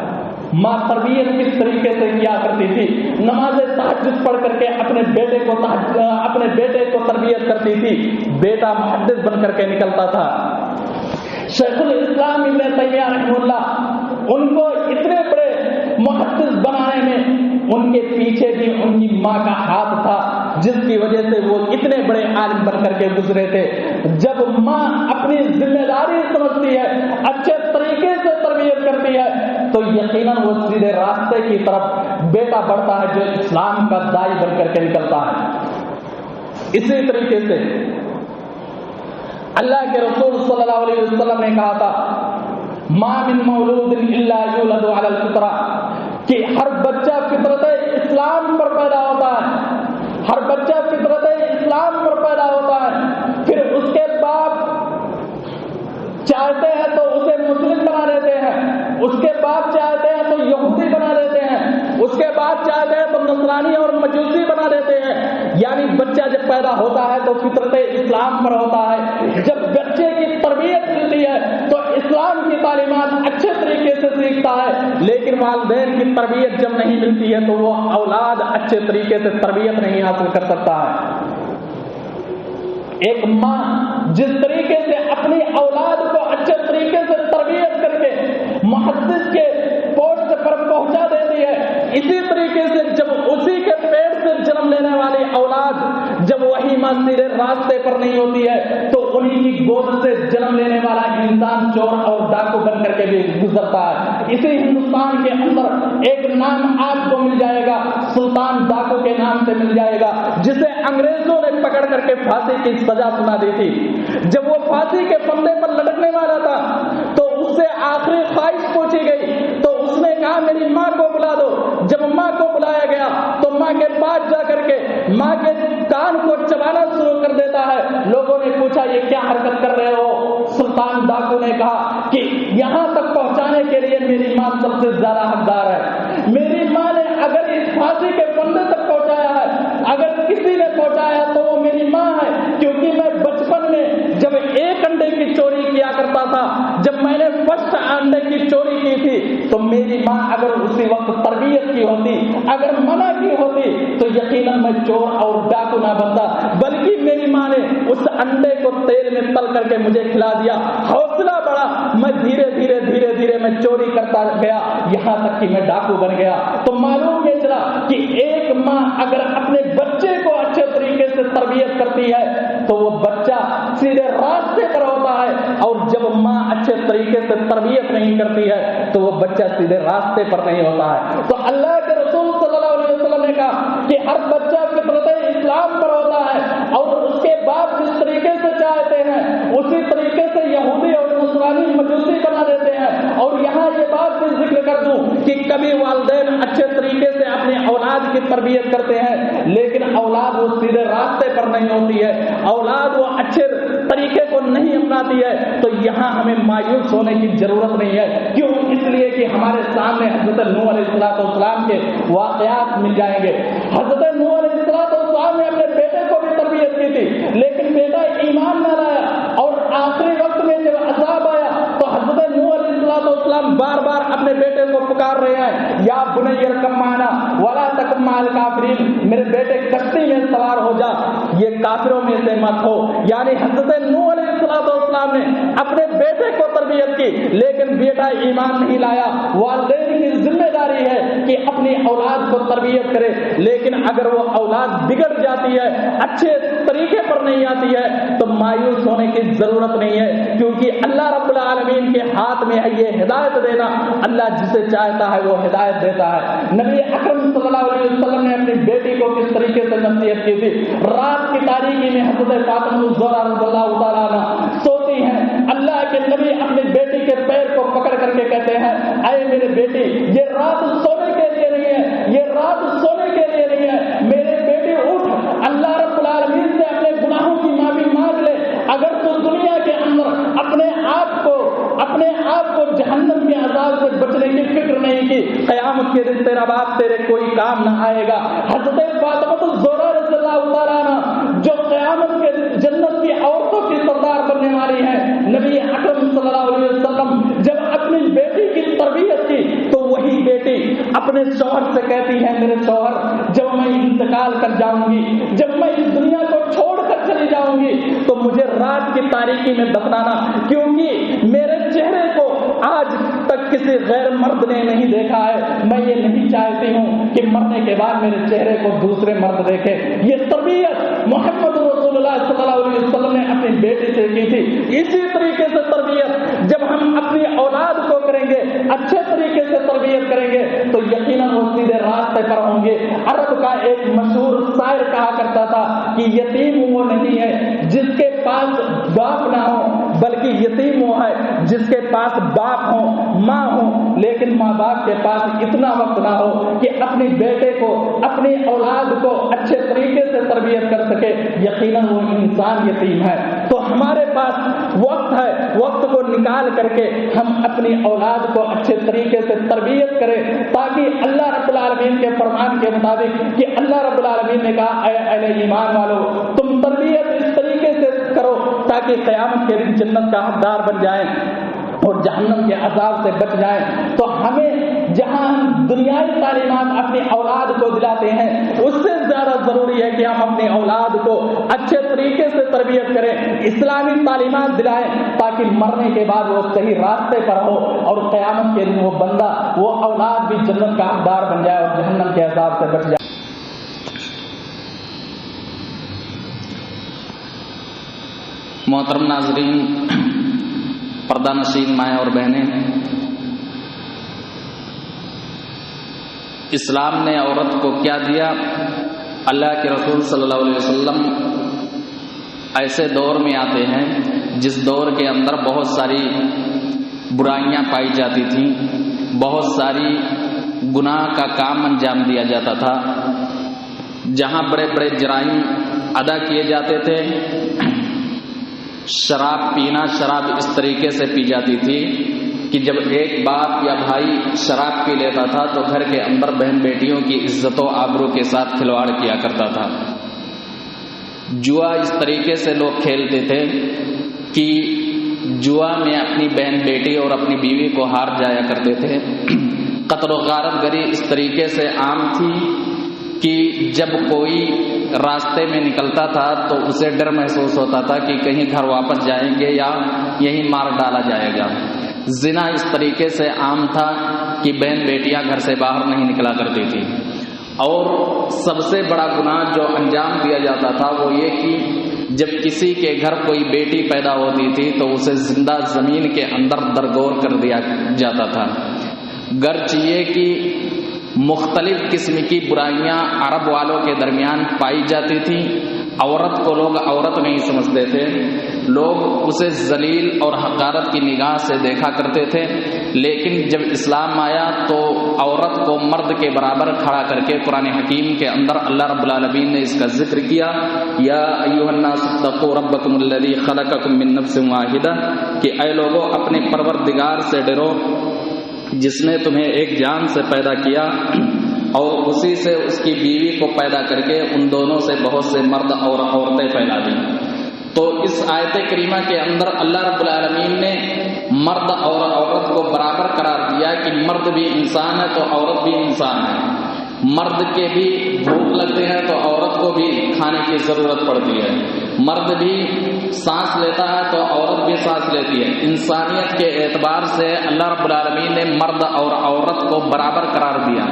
ماں تربیت کس طریقے سے کیا کرتی تھی، نماز تہجد پڑھ کر کے اپنے بیٹے کو تربیت کرتی تھی، بیٹا محدث بن کر کے نکلتا تھا۔ شیخ الاسلام ابن تیمیہ رحمہ اللہ ان کو اتنے بڑے محدث بنانے میں ان کے پیچھے بھی ان کی ماں کا ہاتھ تھا، جس کی وجہ سے وہ اتنے بڑے عالم بن کر کے گزرے تھے۔ جب ماں اپنی ذمہ داری سمجھتی ہے، اچھے طریقے سے تربیت کرتی ہے، تو یقیناً وہ سیدھے راستے کی طرف بیٹا بڑھتا ہے جو اسلام کا داعی بن کر کے نکلتا ہے۔ اسی طریقے سے اللہ کے رسول صلی اللہ علیہ وسلم نے کہا تھا ما من مولود الا یولد علی الفطرہ، کہ ہر بچہ فطرت اسلام پر پیدا ہوتا ہے، ہر بچہ فطرت اسلام پر پیدا ہوتا ہے، پھر اس کے باپ چاہتے ہیں تو اسے مسلم بنا دیتے ہیں، اس کے باپ چاہتے ہیں تو یہودی بنا دیتے ہیں، اس کے بعد چاہتے ہیں تو نصرانی اور مجوسی بنا دیتے ہیں۔ یعنی بچہ جب پیدا ہوتا ہے تو فطرت اسلام پر ہوتا ہے۔ جب بچے کی تربیت ملتی ہے تو اسلام کی تعلیمات اچھے طریقے سے سیکھتا ہے، لیکن والدین کی تربیت جب نہیں ملتی ہے تو وہ اولاد اچھے طریقے سے تربیت نہیں حاصل کر سکتا ہے۔ ایک ماں جس طریقے سے اپنی اولاد کو اچھے طریقے سے تربیت کر کے محدث کے پوسٹ پر پہنچا دیتی ہے، اسی طریقے سے جب اسی کے پیٹ سے جنم لینے والی اولاد جب وہی ماں سیدھے راستے پر نہیں ہوتی ہے تو انہی کی گود سے جنم لینے والا انسان چور اور ڈاکو بن کر کے بھی گزرتا ہے۔ اسی ہندوستان کے اندر ایک نام آپ کو مل جائے گا، سلطان ڈاکو کے نام سے مل جائے گا، جسے انگریزوں نے پکڑ کر کے پھانسی کی سزا سنا دی تھی۔ جب وہ پھانسی کے پھندے پر لٹکنے والا تھا تو اس سے آخری خواہش پوچھی گئی تو اس نے کہا میری ماں کو بلا دو۔ جب ماں کو بلایا گیا تو ماں کے پاس جا کر کے ماں کے کان کو چبانا شروع کر دیتا ہے۔ لوگوں نے پوچھا یہ کیا حرکت کر رہے ہو؟ سلطان ڈاکو نے کہا کہ یہاں تک پہنچانے کے لیے میری ماں سب سے زیادہ حقدار ہے۔ میری ماں نے اگر اس پھانسی کے پھندے تک پہنچایا ہے، اگر کسی نے پہنچایا تو وہ میری ماں ہے، کیونکہ میں بچپن میں جب ایک انڈے کی چوری کیا کرتا تھا، جب میں نے فرسٹ انڈے کی چوری کی تھی تو میری ماں اگر اسی وقت تربیت کی ہوتی، اگر منع کی ہوتی تو یقیناً میں چور اور ڈاکو نہ بنتا، بلکہ میری ماں نے اس انڈے کو تیل میں تل کر کے مجھے کھلا دیا۔ حوصلہ بڑھا، میں دھیرے دھیرے میں چوری کرتا گیا، یہاں تک کہ میں ڈاکو بن گیا۔ تو معلوم یہ چلا کہ ایک ماں اگر اپنے بچے کو اچھے طریقے سے تربیت کرتی ہے تو وہ بچہ سیدھے راستے پر ہوتا ہے، اور جب ماں اچھے طریقے سے تربیت نہیں کرتی ہے تو وہ بچہ سیدھے راستے پر نہیں ہوتا ہے۔ تو اللہ کے رسول صلی اللہ علیہ وسلم نے کہا کہ ہر بچہ فطرت اسلام پر ہوتا ہے، اور اس کے باپ جس طریقے سے چاہتے ہیں اسی طریقے سے یہودی اور نصرانی مجوسی بنا دیتے ہیں۔ اور یہاں یہ بات بھی ذکر کر دوں کہ کبھی والدین اچھے طریقے سے اپنی اولاد کی تربیت کرتے ہیں لیکن اولاد وہ سیدھے راستے پر نہیں ہوتی ہے، اولاد وہ اچھے طریقے کو نہیں اپناتی ہے، تو یہاں ہمیں مایوس ہونے کی ضرورت نہیں ہے۔ کیوں؟ اس لیے کہ ہمارے سامنے حضرت نوح علیہ السلام کے واقعات مل جائیں گے۔ حضرت نوح علیہ السلام نے اپنے بیٹے کو بھی تربیت کی تھی، لیکن بیٹا ایمان نہ لایا، اور آخری وقت میں جب عذاب آیا تو حضرت نوح علیہ السلام بار بار اپنے بیٹے کو پکار رہے ہیں، یا بنی ارکب معنا ولا تکن مع الکافرین، میرے بیٹے کشتی میں سوار ہو جا، یہ کافروں میں سے مت ہو۔ یعنی حضرت نوح علیہ السلام نے اپنے بیٹے کو تربیت کی، لیکن بیٹا ایمان نہیں لایا۔ والدین کی ذمہ داری ہے کہ اپنی اولاد کو تربیت کرے، لیکن اگر وہ اولاد بگڑ جاتی ہے، اچھے طریقے پر نہیں آتی ہے تو مایوس ہونے کی ضرورت نہیں ہے، کیونکہ اللہ رب العالمین کے ہاتھ میں ہے یہ ہدایت دینا، اللہ جسے چاہتا ہے وہ ہدایت دیتا ہے۔ نبی اکرم صلی اللہ علیہ وسلم نے اپنی بیٹی کو کس طریقے سے نصیحت کی تھی؟ رات کی تاریکی میں حضرت فاطمہ الزہرا رضی اللہ تعالیٰ عنہا سوتی ہیں، اللہ کے نبی اپنی بیٹی کے پیر کو پکڑ کر کے کہتے ہیں اے میرے بیٹی، یہ رات سونے کے لیے نہیں ہے، یہ رات سونے کے لیے نہیں ہے، میرے بیٹی اٹھ، اللہ رب العالمین سے اپنے گناہوں کی معافی مانگ لے۔ اگر تو دنیا کے اندر اپنے آپ کو جہنم کے عذاب سے بچنے کی فکر نہیں کی، قیامت کے دن تیرا باپ تیرے کوئی کام نہ آئے گا۔ حضرت فاطمہ الزہرا رضی اللہ تعالیٰ عنہ جو قیامت کے جنت کی عورتوں کی سردار بننے والی ہے، نبی اکرم صلی اللہ علیہ وسلم جب اپنی بیٹی کی تربیت کی تو وہی بیٹی اپنے شوہر سے کہتی ہے میرے شوہر، جب میں انتقال کر جاؤں گی، جب میں اس دنیا کو چھوڑ کر چلی جاؤں گی تو مجھے رات کی تاریکی میں دفنانا، کیونکہ میرے چہرے کو آج تک کسی غیر مرد نے نہیں دیکھا ہے، میں یہ نہیں چاہتی ہوں کہ مرنے کے بعد میرے چہرے کو دوسرے مرد دیکھے۔ یہ تربیت محمد رسول اللہ صلی اللہ علیہ وسلم نے اپنی بیٹی سے کی تھی۔ اسی طریقے سے تربیت جب ہم اپنی اولاد کو کریں گے، اچھے طریقے سے تربیت کریں گے تو یقیناً وہ سیدھے راستے پر ہوں گے۔ عرب کا ایک مشہور شاعر کہا کرتا تھا کہ یتیم وہ نہیں ہے جس کے پاس باپ نہ ہو، بلکہ یتیم وہ ہے جس کے پاس باپ ہو ماں ہو لیکن ماں باپ کے پاس اتنا وقت نہ ہو کہ اپنی بیٹے کو اپنی اولاد کو اچھے طریقے سے تربیت کر سکے، یقیناً وہ انسان یتیم ہے۔ تو ہمارے پاس وقت ہے، وقت کو نکال کر کے ہم اپنی اولاد کو اچھے طریقے سے تربیت کریں تاکہ اللہ رب العالمین کے فرمان کے مطابق کہ اللہ رب العالمین نے کہا اے اہل ایمان والو تم تربیت اس طریقے سے کرو تاکہ قیامت کے دن جنت کا حقدار بن جائیں اور جہنم کے عذاب سے بچ جائیں۔ تو ہمیں جہاں ہم دنیائی تعلیمات اپنی اولاد کو دلاتے ہیں اس سے زیادہ ضروری ہے کہ ہم اپنی اولاد کو اچھے طریقے سے تربیت کریں، اسلامی تعلیمات دلائیں تاکہ مرنے کے بعد وہ صحیح راستے پر ہو اور قیامت کے دن وہ بندہ وہ اولاد بھی جنت کا حقدار بن جائے اور جہنم کے عذاب سے بچ جائے۔ محترم ناظرین، پردہ نشین مائیں اور بہنیں، اسلام نے عورت کو کیا دیا؟ اللہ کے رسول صلی اللہ علیہ وسلم ایسے دور میں آتے ہیں جس دور کے اندر بہت ساری برائیاں پائی جاتی تھیں، بہت ساری گناہ کا کام انجام دیا جاتا تھا، جہاں بڑے بڑے جرائم ادا کیے جاتے تھے۔ شراب پینا، شراب اس طریقے سے پی جاتی تھی کہ جب ایک باپ یا بھائی شراب پی لیتا تھا تو گھر کے اندر بہن بیٹیوں کی عزت و آبرو کے ساتھ کھلواڑ کیا کرتا تھا۔ جوا اس طریقے سے لوگ کھیلتے تھے کہ جوا میں اپنی بہن بیٹی اور اپنی بیوی کو ہار جایا کرتے تھے۔ قتل و غارت گری اس طریقے سے عام تھی کہ جب کوئی راستے میں نکلتا تھا تو اسے ڈر محسوس ہوتا تھا کہ کہیں گھر واپس جائیں گے یا یہیں مار ڈالا جائے گا۔ زنا اس طریقے سے عام تھا کہ بہن بیٹیاں گھر سے باہر نہیں نکلا کرتی تھی، اور سب سے بڑا گناہ جو انجام دیا جاتا تھا وہ یہ کہ جب کسی کے گھر کوئی بیٹی پیدا ہوتی تھی تو اسے زندہ زمین کے اندر درگور کر دیا جاتا تھا۔ گرچہ یہ کہ مختلف قسم کی برائیاں عرب والوں کے درمیان پائی جاتی تھیں، عورت کو لوگ عورت نہیں سمجھتے تھے، لوگ اسے ذلیل اور حقارت کی نگاہ سے دیکھا کرتے تھے، لیکن جب اسلام آیا تو عورت کو مرد کے برابر کھڑا کر کے قرآن حکیم کے اندر اللہ رب العالمین نے اس کا ذکر کیا، یا ایھا الناس اتقوا ربکم الذی خلقکم من نفس واحدہ، کہ اے لوگو اپنے پروردگار سے ڈرو جس نے تمہیں ایک جان سے پیدا کیا اور اسی سے اس کی بیوی کو پیدا کر کے ان دونوں سے بہت سے مرد اور عورتیں پیدا دیں۔ تو اس آیت کریمہ کے اندر اللہ رب العالمین نے مرد اور عورت کو برابر قرار دیا کہ مرد بھی انسان ہے تو عورت بھی انسان ہے، مرد کے بھی بھوک لگتے ہیں تو عورت کو بھی کھانے کی ضرورت پڑتی ہے، مرد بھی سانس لیتا ہے تو عورت بھی سانس لیتی ہے۔ انسانیت کے اعتبار سے اللہ رب العالمین نے مرد اور عورت کو برابر قرار دیا۔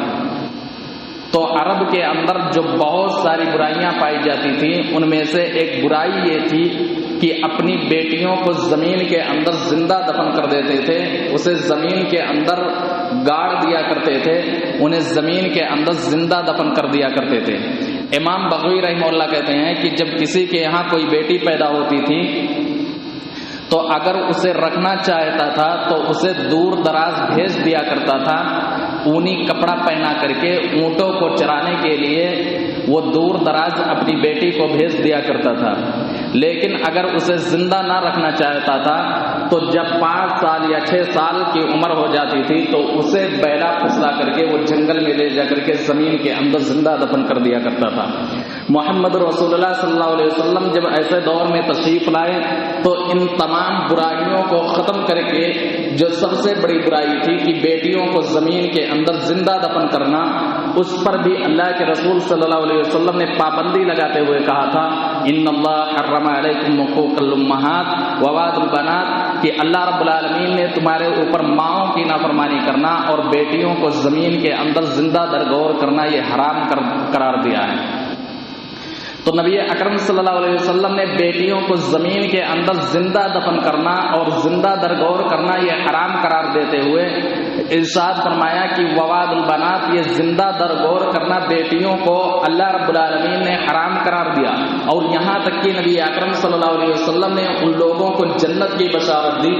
تو عرب کے اندر جو بہت ساری برائیاں پائی جاتی تھیں ان میں سے ایک برائی یہ تھی کہ اپنی بیٹیوں کو زمین کے اندر زندہ دفن کر دیتے تھے، اسے زمین کے اندر گاڑ دیا کرتے تھے، انہیں زمین کے اندر زندہ دفن کر دیا کرتے تھے۔ امام بغوی رحمہ اللہ کہتے ہیں کہ جب کسی کے یہاں کوئی بیٹی پیدا ہوتی تھی تو اگر اسے رکھنا چاہتا تھا تو اسے دور دراز بھیج دیا کرتا تھا، اونی کپڑا پہنا کر کے اونٹوں کو چرانے کے لیے وہ دور دراز اپنی بیٹی کو بھیج دیا کرتا تھا۔ لیکن اگر اسے زندہ نہ رکھنا چاہتا تھا تو جب 5 سال یا 6 سال کی عمر ہو جاتی تھی تو اسے بیلا پھسلا کر کے وہ جنگل میں لے جا کر کے زمین کے اندر زندہ دفن کر دیا کرتا تھا۔ محمد رسول اللہ صلی اللہ علیہ وسلم جب ایسے دور میں تشریف لائے تو ان تمام برائیوں کو ختم کر کے جو سب سے بڑی برائی تھی کہ بیٹیوں کو زمین کے اندر زندہ دفن کرنا، اس پر بھی اللہ کے رسول صلی اللہ علیہ وسلم نے پابندی لگاتے ہوئے کہا تھا ان اللہ حرم علیکم حقوق الامہات ووعد البنات، کہ اللہ رب العالمین نے تمہارے اوپر ماؤں کی نافرمانی کرنا اور بیٹیوں کو زمین کے اندر زندہ درگور کرنا یہ حرام قرار دیا ہے۔ تو نبی اکرم صلی اللہ علیہ وسلم نے بیٹیوں کو زمین کے اندر زندہ دفن کرنا اور زندہ درگور کرنا یہ حرام قرار دیتے ہوئے ارشاد فرمایا کہ وواد البنات، یہ زندہ درگور کرنا بیٹیوں کو اللہ رب العالمین نے حرام قرار دیا، اور یہاں تک کہ نبی اکرم صلی اللہ علیہ وسلم نے ان لوگوں کو جنت کی بشارت دی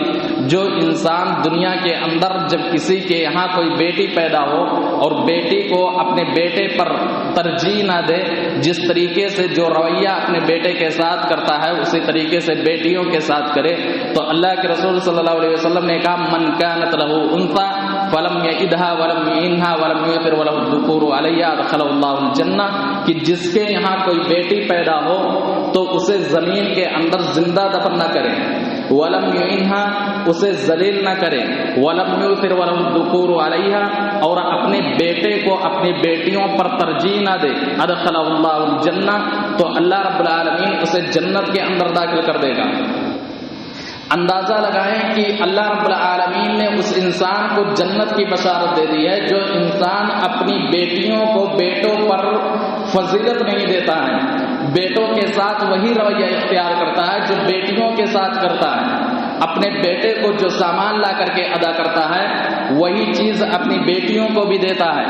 جو انسان دنیا کے اندر جب کسی کے یہاں کوئی بیٹی پیدا ہو اور بیٹی کو اپنے بیٹے پر ترجیح نہ دے، جس طریقے سے جو رویہ اپنے بیٹے کے ساتھ کرتا ہے اسی طریقے سے بیٹیوں کے ساتھ کرے، تو اللہ کے رسول صلی اللہ علیہ وسلم نے کہا من کانت لہ انثی فلم یعدھا ولم یعنھا ولم یؤثر ولہ الذکور علیہ ادخلہ اللہ الجنہ، کہ جس کے یہاں کوئی بیٹی پیدا ہو تو اسے زمین کے اندر زندہ دفن نہ کرے، ولم یعنھا اسے ذلیل نہ کرے، ولم یؤثر ولہ الذکور علیہ اور اپنے بیٹے کو اپنی بیٹیوں پر ترجیح نہ دے، ادخلہ اللہ الجنہ تو اللہ رب العالمین اسے جنت کے اندر داخل کر دے گا۔ اندازہ لگائیں کہ اللہ رب العالمین نے اس انسان کو جنت کی بشارت دے دی ہے جو انسان اپنی بیٹیوں کو بیٹوں پر فضیلت نہیں دیتا ہے، بیٹوں کے ساتھ وہی رویہ اختیار کرتا ہے جو بیٹیوں کے ساتھ کرتا ہے، اپنے بیٹے کو جو سامان لا کر کے ادا کرتا ہے وہی چیز اپنی بیٹیوں کو بھی دیتا ہے،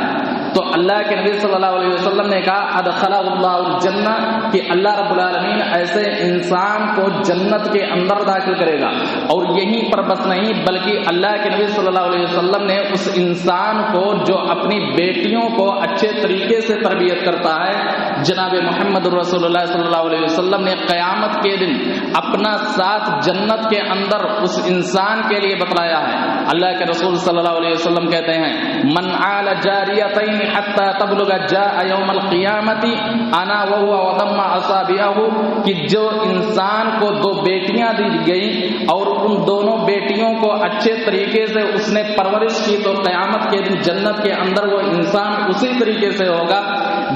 تو اللہ کے نبی صلی اللہ علیہ وسلم نے کہا ادخلہ اللہ الجنہ، کہ اللہ رب العالمین ایسے انسان کو جنت کے اندر داخل کرے گا۔ اور یہیں پر بس نہیں بلکہ اللہ کے نبی صلی اللہ علیہ وسلم نے اس انسان کو جو اپنی بیٹیوں کو اچھے طریقے سے تربیت کرتا ہے، جناب محمد رسول اللہ صلی اللہ علیہ وسلم نے قیامت کے دن اپنا ساتھ جنت کے اندر اس انسان کے لیے بتلایا ہے۔ اللہ کے رسول صلی اللہ علیہ وسلم کہتے ہیں من عال جاریتین حتی تبلغ جاء یوم القیامت انا وهو وضم اصابعه، کہ جو انسان کو دو بیٹیاں دی گئیں اور ان دونوں بیٹیوں کو اچھے طریقے سے اس نے پرورش کی تو قیامت کے دن جنت کے اندر وہ انسان اسی طریقے سے ہوگا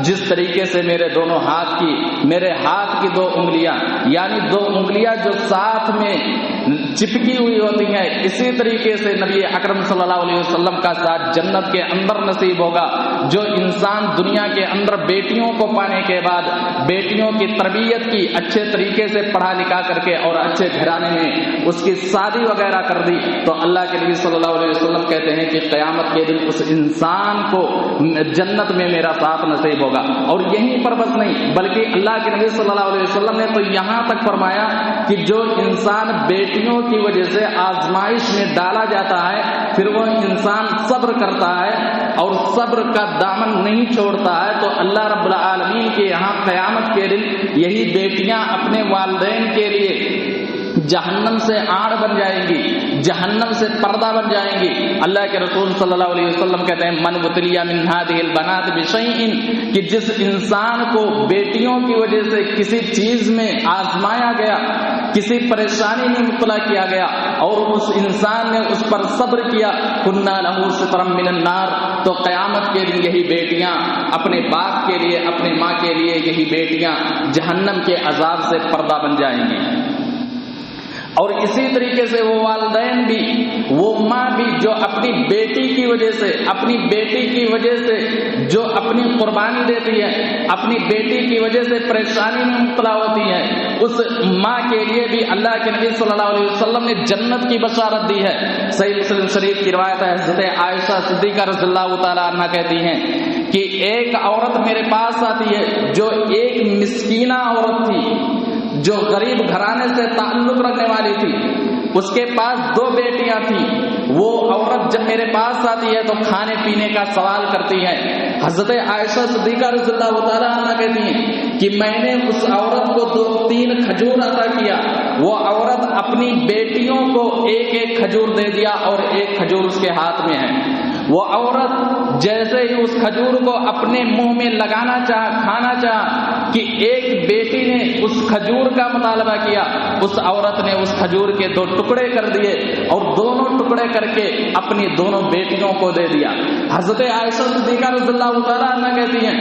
جس طریقے سے میرے دونوں ہاتھ کی، میرے ہاتھ کی دو انگلیاں، یعنی دو انگلیاں جو ساتھ میں چپکی ہوئی ہوتی ہیں، اسی طریقے سے نبی اکرم صلی اللہ علیہ وسلم کا ساتھ جنت کے اندر نصیب ہوگا۔ جو انسان دنیا کے اندر بیٹیوں کو پانے کے بعد بیٹیوں کی تربیت کی، اچھے طریقے سے پڑھا لکھا کر کے اور اچھے گھرانے میں اس کی شادی وغیرہ کر دی، تو اللہ کے نبی صلی اللہ علیہ وسلم کہتے ہیں کہ قیامت کے دن اس انسان کو جنت میں میرا ساتھ نصیب ہوگا۔ اور یہیں پر بس نہیں بلکہ اللہ کے نبی صلی اللہ علیہ وسلم نے تو یہاں تک فرمایا کہ جو انسان بیٹیوں کی وجہ سے آزمائش میں ڈالا جاتا ہے پھر وہ انسان صبر کرتا ہے اور صبر کا دامن نہیں چھوڑتا ہے، تو اللہ رب العالمین کے یہاں قیامت کے دن یہی بیٹیاں اپنے والدین کے لیے جہنم سے آڑ بن جائیں گی، جہنم سے پردہ بن جائیں گی۔ اللہ کے رسول صلی اللہ علیہ وسلم کہتے ہیں من ابتلی من هذه البنات بشیء، کہ جس انسان کو بیٹیوں کی وجہ سے کسی چیز میں آزمایا گیا، کسی پریشانی میں مبتلا کیا گیا اور اس انسان نے اس پر صبر کیا، کنا لہ سترا من النار، تو قیامت کے دن یہی بیٹیاں اپنے باپ کے لیے، اپنے ماں کے لیے یہی بیٹیاں جہنم کے عذاب سے پردہ بن جائیں گی۔ اور اسی طریقے سے وہ والدین بھی، وہ ماں بھی جو اپنی بیٹی کی وجہ سے، اپنی بیٹی کی وجہ سے جو اپنی قربانی دیتی ہے، اپنی بیٹی کی وجہ سے پریشانی میں مبتلا ہوتی ہے، اس ماں کے لیے بھی اللہ کے نبی صلی اللہ علیہ وسلم نے جنت کی بشارت دی ہے۔ صحیح مسلم شریف کی روایت ہے، حضرت عائشہ صدیقہ رضی اللہ تعالی عنہا کہتی ہیں کہ ایک عورت میرے پاس آتی ہے جو ایک مسکینہ عورت تھی، جو غریب گھرانے سے تعلق رکھنے والی تھی، اس کے پاس دو بیٹیاں تھیں۔ وہ عورت جب میرے پاس آتی ہے تو کھانے پینے کا سوال کرتی ہے۔ حضرت عائشہ صدیقہ رضی اللہ تعالیٰ عنہ کہتی ہیں کہ میں نے اس عورت کو 3 کھجور عطا کیا، وہ عورت اپنی بیٹیوں کو ایک ایک کھجور دے دیا اور ایک کھجور اس کے ہاتھ میں ہے۔ وہ عورت جیسے ہی اس کھجور کو اپنے منہ میں لگانا چاہا، کھانا چاہا، کہ ایک بیٹی نے اس کھجور کا مطالبہ کیا، اس عورت نے اس کھجور کے 2 ٹکڑے کر دیے اور دونوں ٹکڑے کر کے اپنی دونوں بیٹیوں کو دے دیا۔ حضرت عائشہ صدیقہ رضی اللہ تعالیٰ عنہ کہتی ہیں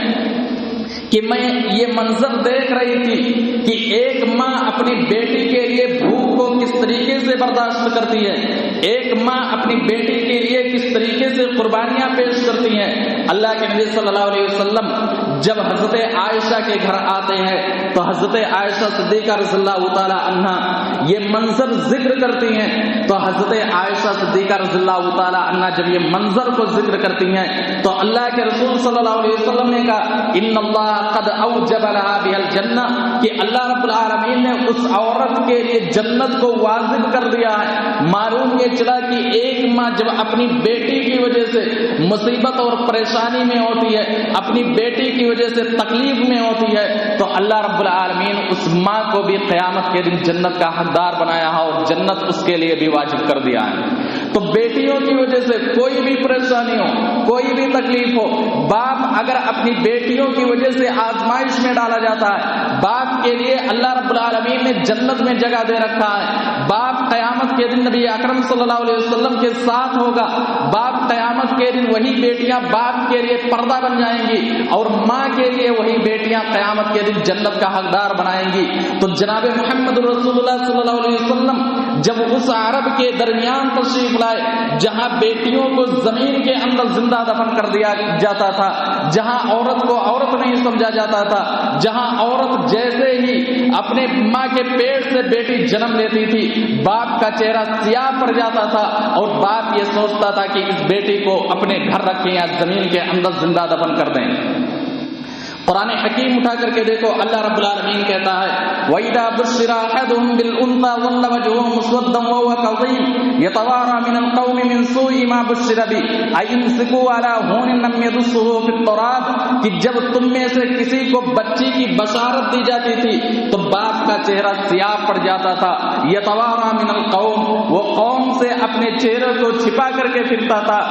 کہ میں یہ منظر دیکھ رہی تھی کہ ایک ماں اپنی بیٹی کے لیے بھوک کو کس طریقے سے برداشت کرتی ہے، ایک ماں اپنی بیٹی کے لیے کس طریقے سے قربانیاں پیش کرتی ہیں۔ اللہ کے نبی صلی اللہ علیہ وسلم جب حضرت عائشہ کے گھر آتے ہیں تو حضرت عائشہ صدیقہ رضی اللہ تعالی عنہا یہ منظر ذکر کرتی ہیں، تو تو حضرت عائشہ صدیقہ رضی اللہ تعالی عنہا جب یہ منظر کو ذکر کرتی ہیں تو اللہ کے رسول صلی اللہ علیہ وسلم نے کہا ان اللہ قد اوجب لها بالجنہ، کہ اللہ رب العالمین نے اس عورت کے لیے جنت کو واجب کر دیا ہے۔ معلوم یہ چلا کہ ایک ماں جب اپنی بیٹی کی وجہ سے مصیبت اور پریشانی میں ہوتی ہے، اپنی بیٹی کی وجہ سے تکلیف میں ہوتی ہے، تو اللہ رب العالمین اس ماں کو بھی قیامت کے دن جنت کا حقدار بنایا ہے اور جنت اس کے لیے بھی واجب کر دیا ہے۔ تو بیٹیوں کی وجہ سے کوئی بھی پریشانی ہو، کوئی بھی تکلیف ہو، باپ اگر اپنی بیٹیوں کی وجہ سے آزمائش میں ڈالا جاتا ہے، باپ کے لیے اللہ رب العالمین نے جنت میں جگہ دے رکھا ہے۔ باپ قیامت کے دن نبی اکرم صلی اللہ علیہ وسلم کے ساتھ ہوگا، باپ قیامت کے دن وہی بیٹیاں باپ کے لیے پردہ بن جائیں گی اور ماں کے لیے وہی بیٹیاں قیامت کے دن جنت کا حقدار بنائیں گی۔ تو جناب محمد رسول اللہ صلی اللہ علیہ وسلم جب اس عرب کے درمیان تشریف لائے جہاں بیٹیوں کو زمین کے اندر زندہ دفن کر دیا جاتا تھا، جہاں عورت کو عورت نہیں سمجھا جاتا تھا، جہاں عورت جیسے ہی اپنے ماں کے پیٹ سے بیٹی جنم لیتی تھی باپ کا چہرہ سیاہ پڑ جاتا تھا اور باپ یہ سوچتا تھا کہ اس بیٹی کو اپنے گھر رکھیں یا زمین کے اندر زندہ دفن کر دیں۔ قرآن حکیم اٹھا کر کے دیکھو، اللہ رب العالمین کہتا ہے وَإِذَا بُشِّرَ أَحَدُهُم بِالْأُنثَىٰ ظَلَّ وَجْهُهُ مُسْوَدًّا وَهُوَ كَظِيمٌ يَتَوَارَىٰ مِنَ الْقَوْمِ مِنْ سُوءِ مَا بُشِّرَ بِهِ أَيُمْسِكُهُ عَلَىٰ هُونٍ لَّمْ يَدُسُّهُ فِي التُّرَابِ، کہ جب تم میں سے کسی کو بچی کی بشارت دی جاتی تھی تو باپ کا چہرہ سیاہ پڑ جاتا تھا، يَتَوَارَىٰ مِنَ الْقَوْمِ، وہ قوم سے اپنے چہرے کو چھپا کر کے پھرتا تھا،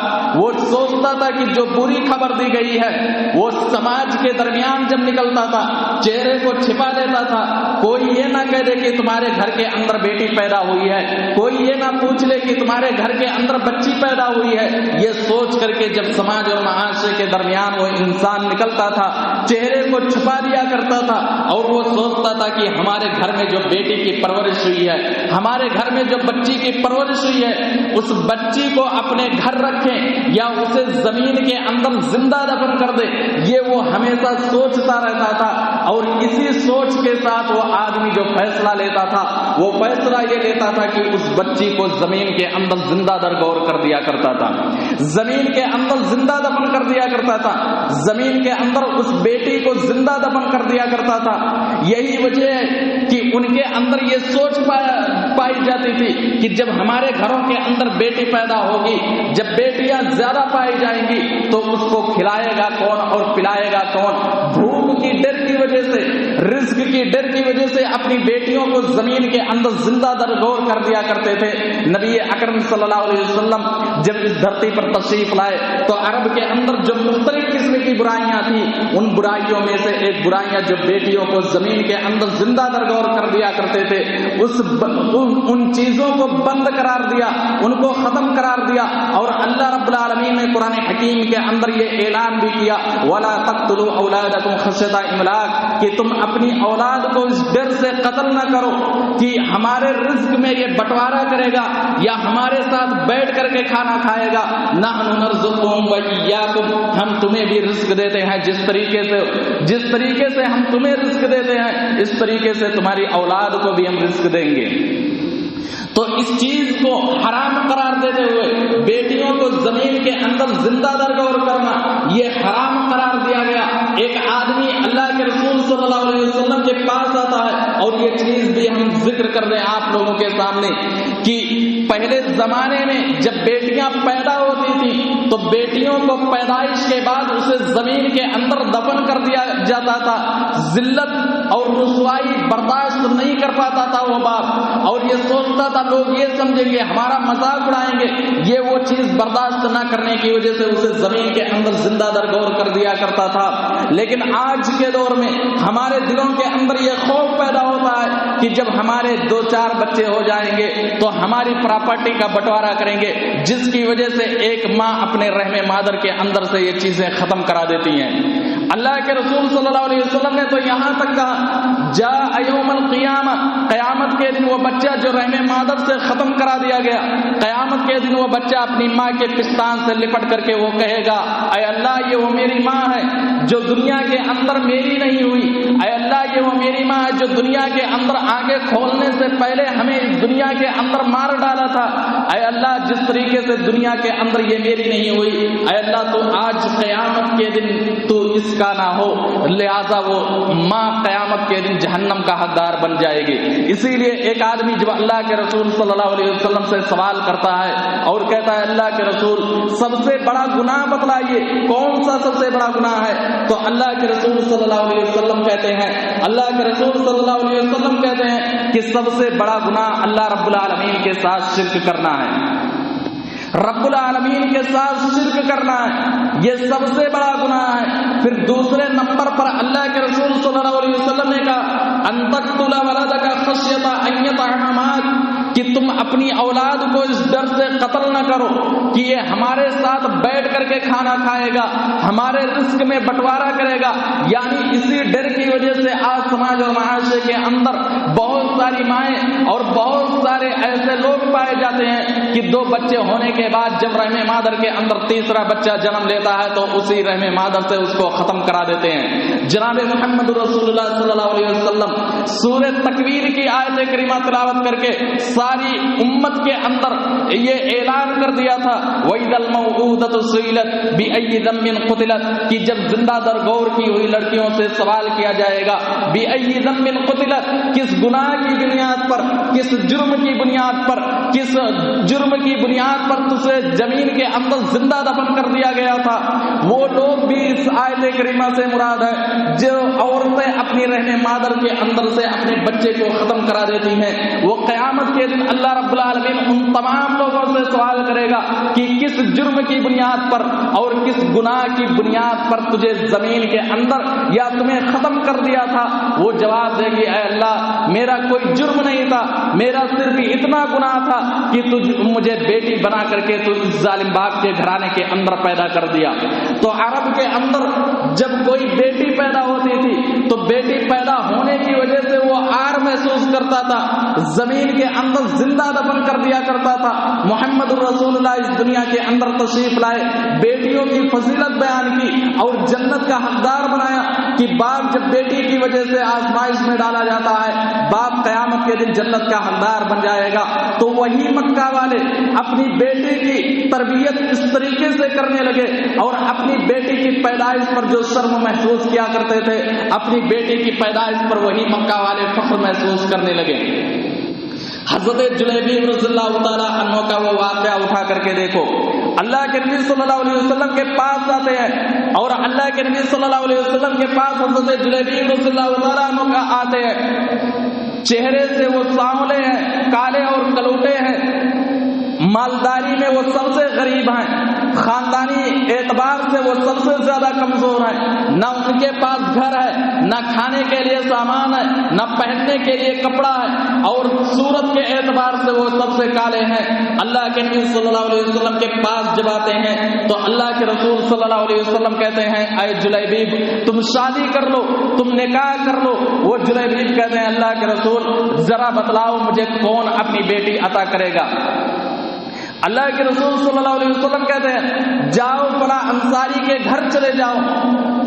وہ سوچتا تھا کہ جو بری خبر دی گئی ہے وہ سماج کے درمیان جب نکلتا تھا چہرے کو چھپا دیتا تھا، کوئی یہ نہ کہہ دے کہ تمہارے گھر کے اندر بیٹی پیدا ہوئی ہے، کوئی یہ نہ پوچھ لے کہ تمہارے گھر کے اندر بچی پیدا ہوئی ہے، یہ سوچ کر کے جب سماج اور معاشرے کے درمیان وہ انسان نکلتا تھا چہرے کو چھپا دیا کرتا تھا اور وہ سوچتا تھا کہ ہمارے گھر میں جو بیٹی کی پرورش ہوئی ہے، ہمارے گھر میں جو بچی کی پرورش ہوئی ہے، اس بچی کو اپنے گھر رکھیں یا اسے زمین کے اندر زندہ دفن کر دے، یہ وہ ہمیشہ سوچتا رہتا تھا۔ اور اسی سوچ کے ساتھ وہ آدمی جو فیصلہ لیتا تھا وہ فیصلہ یہ لیتا تھا کہ اس بچی کو زمین کے اندر زندہ درگور کر دیا کرتا تھا، زمین کے اندر زندہ دفن کر دیا کرتا تھا، زمین کے اندر اس بیٹی کو زندہ دفن کر دیا کرتا تھا۔ یہی وجہ ہے کہ ان کے اندر یہ سوچ پائی جاتی تھی کہ جب ہمارے گھروں کے اندر بیٹی پیدا ہوگی، جب بیٹیاں زیادہ پائی جائیں گی تو اس کو کھلائے گا کون اور پلائے گا کون؟ بھوک کی ڈر کی وجہ سے، رزق کی ڈر کی وجہ سے اپنی بیٹیوں کو زمین کے اندر زندہ درگور کر دیا کرتے تھے۔ نبی اکرم صلی اللہ علیہ وسلم جب اس دھرتی پر تشریف لائے تو عرب کے اندر جو مختلف قسم کی برائیاں تھیں ان برائیوں میں سے ایک برائیاں جو بیٹیوں کو زمین کے اندر زندہ درگور کر دیا کرتے تھے ان چیزوں کو بند قرار دیا، ان کو ختم قرار دیا۔ اور اللہ رب العالمین نے قرآن حکیم کے اندر یہ اعلان بھی کیا وَلَا تَقْتُلُوا أَوْلَادَكُمْ خَشْيَةَ إِمْلَاقٍ، کہ تم اپنی اولاد کو اس ڈر سے قتل نہ کرو کہ ہمارے رزق میں یہ بٹوارا کرے گا یا ہمارے ساتھ بیٹھ کر کے کھانا کھائے گا۔ نحن نرزقهم وإياكم، ہم تمہیں بھی رزق دیتے ہیں جس طریقے سے ہم تمہیں رزق دیتے ہیں اس طریقے سے تمہاری اولاد کو بھی ہم رزق دیں گے۔ تو اس چیز کو حرام قرار دیتے ہوئے بیٹیوں کو زمین کے اندر زندہ درگور کرنا یہ حرام قرار دیا گیا۔ ایک آدمی اللہ کے رسول صلی اللہ علیہ وسلم کے پاس آتا ہے اور یہ چیز بھی ہم ذکر کر دیں آپ لوگوں کے سامنے کہ پہلے زمانے میں جب بیٹیاں پیدا ہوتی تھیں تو بیٹیوں کو پیدائش کے بعد اسے زمین کے اندر دفن کر دیا جاتا تھا۔ ذلت اور رسوائی برداشت نہیں کر پاتا تھا وہ باپ اور یہ سوچتا تھا لوگ یہ سمجھیں گے ہمارا مذاق اڑائیں گے، یہ وہ چیز برداشت نہ کرنے کی وجہ سے اسے زمین کے اندر زندہ درگور کر دیا کرتا تھا۔ لیکن آج کے دور میں ہمارے دلوں کے اندر یہ خوف پیدا ہوتا ہے کہ جب ہمارے 2-4 بچے ہو جائیں گے تو ہماری پراپرٹی کا بٹوارا کریں گے، جس کی وجہ سے ایک ماں اپنے رحم مادر کے اندر سے یہ چیزیں ختم کرا دیتی ہیں۔ اللہ کے رسول صلی اللہ علیہ وسلم نے تو یہاں تک کہا جاء یوم القیامہ، قیامت کے دن وہ بچہ جو رحم مادر سے ختم کرا دیا گیا، قیامت کے دن وہ بچہ اپنی ماں کے پستان سے لپٹ کر کے وہ کہے گا اے اللہ یہ وہ میری ماں ہے جو دنیا کے اندر میری نہیں ہوئی، اے اللہ یہ وہ میری ماں ہے جو دنیا کے اندر آنکھیں کھولنے سے پہلے ہمیں اس دنیا کے اندر مار ڈالا تھا، اے اللہ جس طریقے سے دنیا کے اندر یہ میری نہیں ہوئی، اے اللہ تو آج قیامت کے دن تو اس کا نہ ہو، لہذا وہ ماں قیامت کے دن جہنم کا حقدار بن جائے گی۔ اسی لیے ایک آدمی جب اللہ کے رسول صلی اللہ علیہ وسلم سے سوال کرتا ہے اور کہتا ہے اللہ کے رسول سب سے بڑا گناہ بتلائیے، کون سا سب سے بڑا گناہ ہے؟ تو اللہ کے رسول صلی اللہ علیہ وسلم کہتے ہیں، اللہ کے رسول صلی اللہ علیہ وسلم کہتے ہیں کہ سب سے بڑا گناہ اللہ رب العالمین کے ساتھ شرک کرنا ہے، رب العالمین کے ساتھ شرک کرنا ہے، یہ سب سے بڑا گناہ ہے۔ پھر دوسرے نمبر پر اللہ کے رسول صلی اللہ علیہ وسلم نے کہا ان تقتل ولدک خشیۃ ان یطعم معک، کہ تم اپنی اولاد کو اس ڈر سے قتل نہ کرو کہ یہ ہمارے ساتھ بیٹھ کر کے کھانا کھائے گا، ہمارے رزق میں بٹوارا کرے گا، یعنی اسی ڈر کی وجہ سے آج سماج اور معاشرے کے اندر بہت ساری مائیں اور بہت سارے ایسے لوگ پائے جاتے ہیں کہ دو بچے ہونے کے بعد جب رحم مادر کے اندر تیسرا بچہ جنم لیتا ہے تو اسی رحم مادر سے اس کو ختم کرا دیتے ہیں۔ جناب محمد رسول اللہ صلی اللہ علیہ وسلم سورہ تکویر کی آیت کریمہ تلاوت کر کے ساری امت کے اندر یہ اعلان کر دیا تھا وَإِذَا الْمَوْءُودَةُ سُئِلَتْ بِأَيِّ ذَنبٍ قُتِلَتْ، کہ جب زندہ درگور کی ہوئی لڑکیوں سے سوال کیا جائے گا بِأَيِّ ذَنبٍ قُتِلَتْ، کس گناہ کی بنیاد پر، کس جرم کی بنیاد پر، کس جرم کی بنیاد پر تجھے زمین کے اندر زندہ دفن کر دیا گیا تھا، وہ لوگ بھی اس آیت کریمہ سے مراد ہے جو عورتیں اپنی رحم مادر کے اندر سے اپنے بچے کو ختم کرا دیتی ہیں، وہ قیامت کے دن اللہ رب العالمین ان تمام لوگوں سے سوال کرے گا کہ کس جرم کی بنیاد پر اور کس گناہ کی بنیاد پر تجھے زمین کے اندر یا تمہیں ختم کر دیا تھا؟ وہ جواب دے گی اے اللہ میرا کوئی جرم نہیں تھا، میرا صرف اتنا گناہ تھا کہ مجھے بیٹی بنا کر کے تو اس ظالم باپ کے گھرانے کے اندر پیدا کر دیا۔ تو عرب کے اندر جب کوئی بیٹی پیدا ہوتی تھی تو بیٹی پیدا ہونے کی وجہ سے وہ آر محسوس کرتا تھا، زمین کے اندر زندہ دفن کر دیا کرتا تھا۔ محمد رسول اللہ اس دنیا کے اندر تشریف لائے، بیٹیوں کی فضیلت بیان کی اور جنت کا حقدار بنایا کہ باپ جب بیٹی کی وجہ سے آزمائش میں ڈالا جاتا ہے باپ قیامت کے دن جنت کا حقدار بن جائے گا۔ تو وہی مکہ والے اپنی بیٹی کی تربیت اس طریقے سے کرنے لگے اور اپنی بیٹی کی پیدائش پر جو شرم محسوس کیا کرتے تھے اپنی بیٹی کی پیدائش پر وہی مکہ والے فخر محسوس کرنے لگے۔ حضرت جلیبیب رضی اللہ تعالیٰ عنہ کا وہ واقعہ اٹھا کر کے دیکھو، اللہ کے نبی صلی اللہ علیہ وسلم کے پاس آتے ہیں اور اللہ کے نبی صلی اللہ علیہ وسلم کے پاس حضرت جلیبیب رضی اللہ تعالیٰ عنہ کا آتے ہیں، چہرے سے وہ سانولے ہیں، کالے اور کلوٹے ہیں، مالداری میں وہ سب سے غریب ہیں، خاندانی اعتبار سے وہ سب سے زیادہ کمزور ہیں، نہ ان کے پاس گھر ہے، نہ کھانے کے لیے سامان ہے، نہ پہننے کے لیے کپڑا ہے، اور صورت کے اعتبار سے وہ سب سے کالے ہیں۔ اللہ کے نبی صلی اللہ علیہ وسلم کے پاس جب آتے ہیں تو اللہ کے رسول صلی اللہ علیہ وسلم کہتے ہیں اے جلیبیب تم شادی کر لو، تم نکاح کر لو۔ وہ جلیبیب کہتے ہیں اللہ کے رسول ذرا بتلاؤ مجھے کون اپنی بیٹی عطا کرے گا؟ اللہ کے رسول صلی اللہ علیہ وسلم کہتے ہیں جاؤ فلاں انصاری کے گھر چلے جاؤ،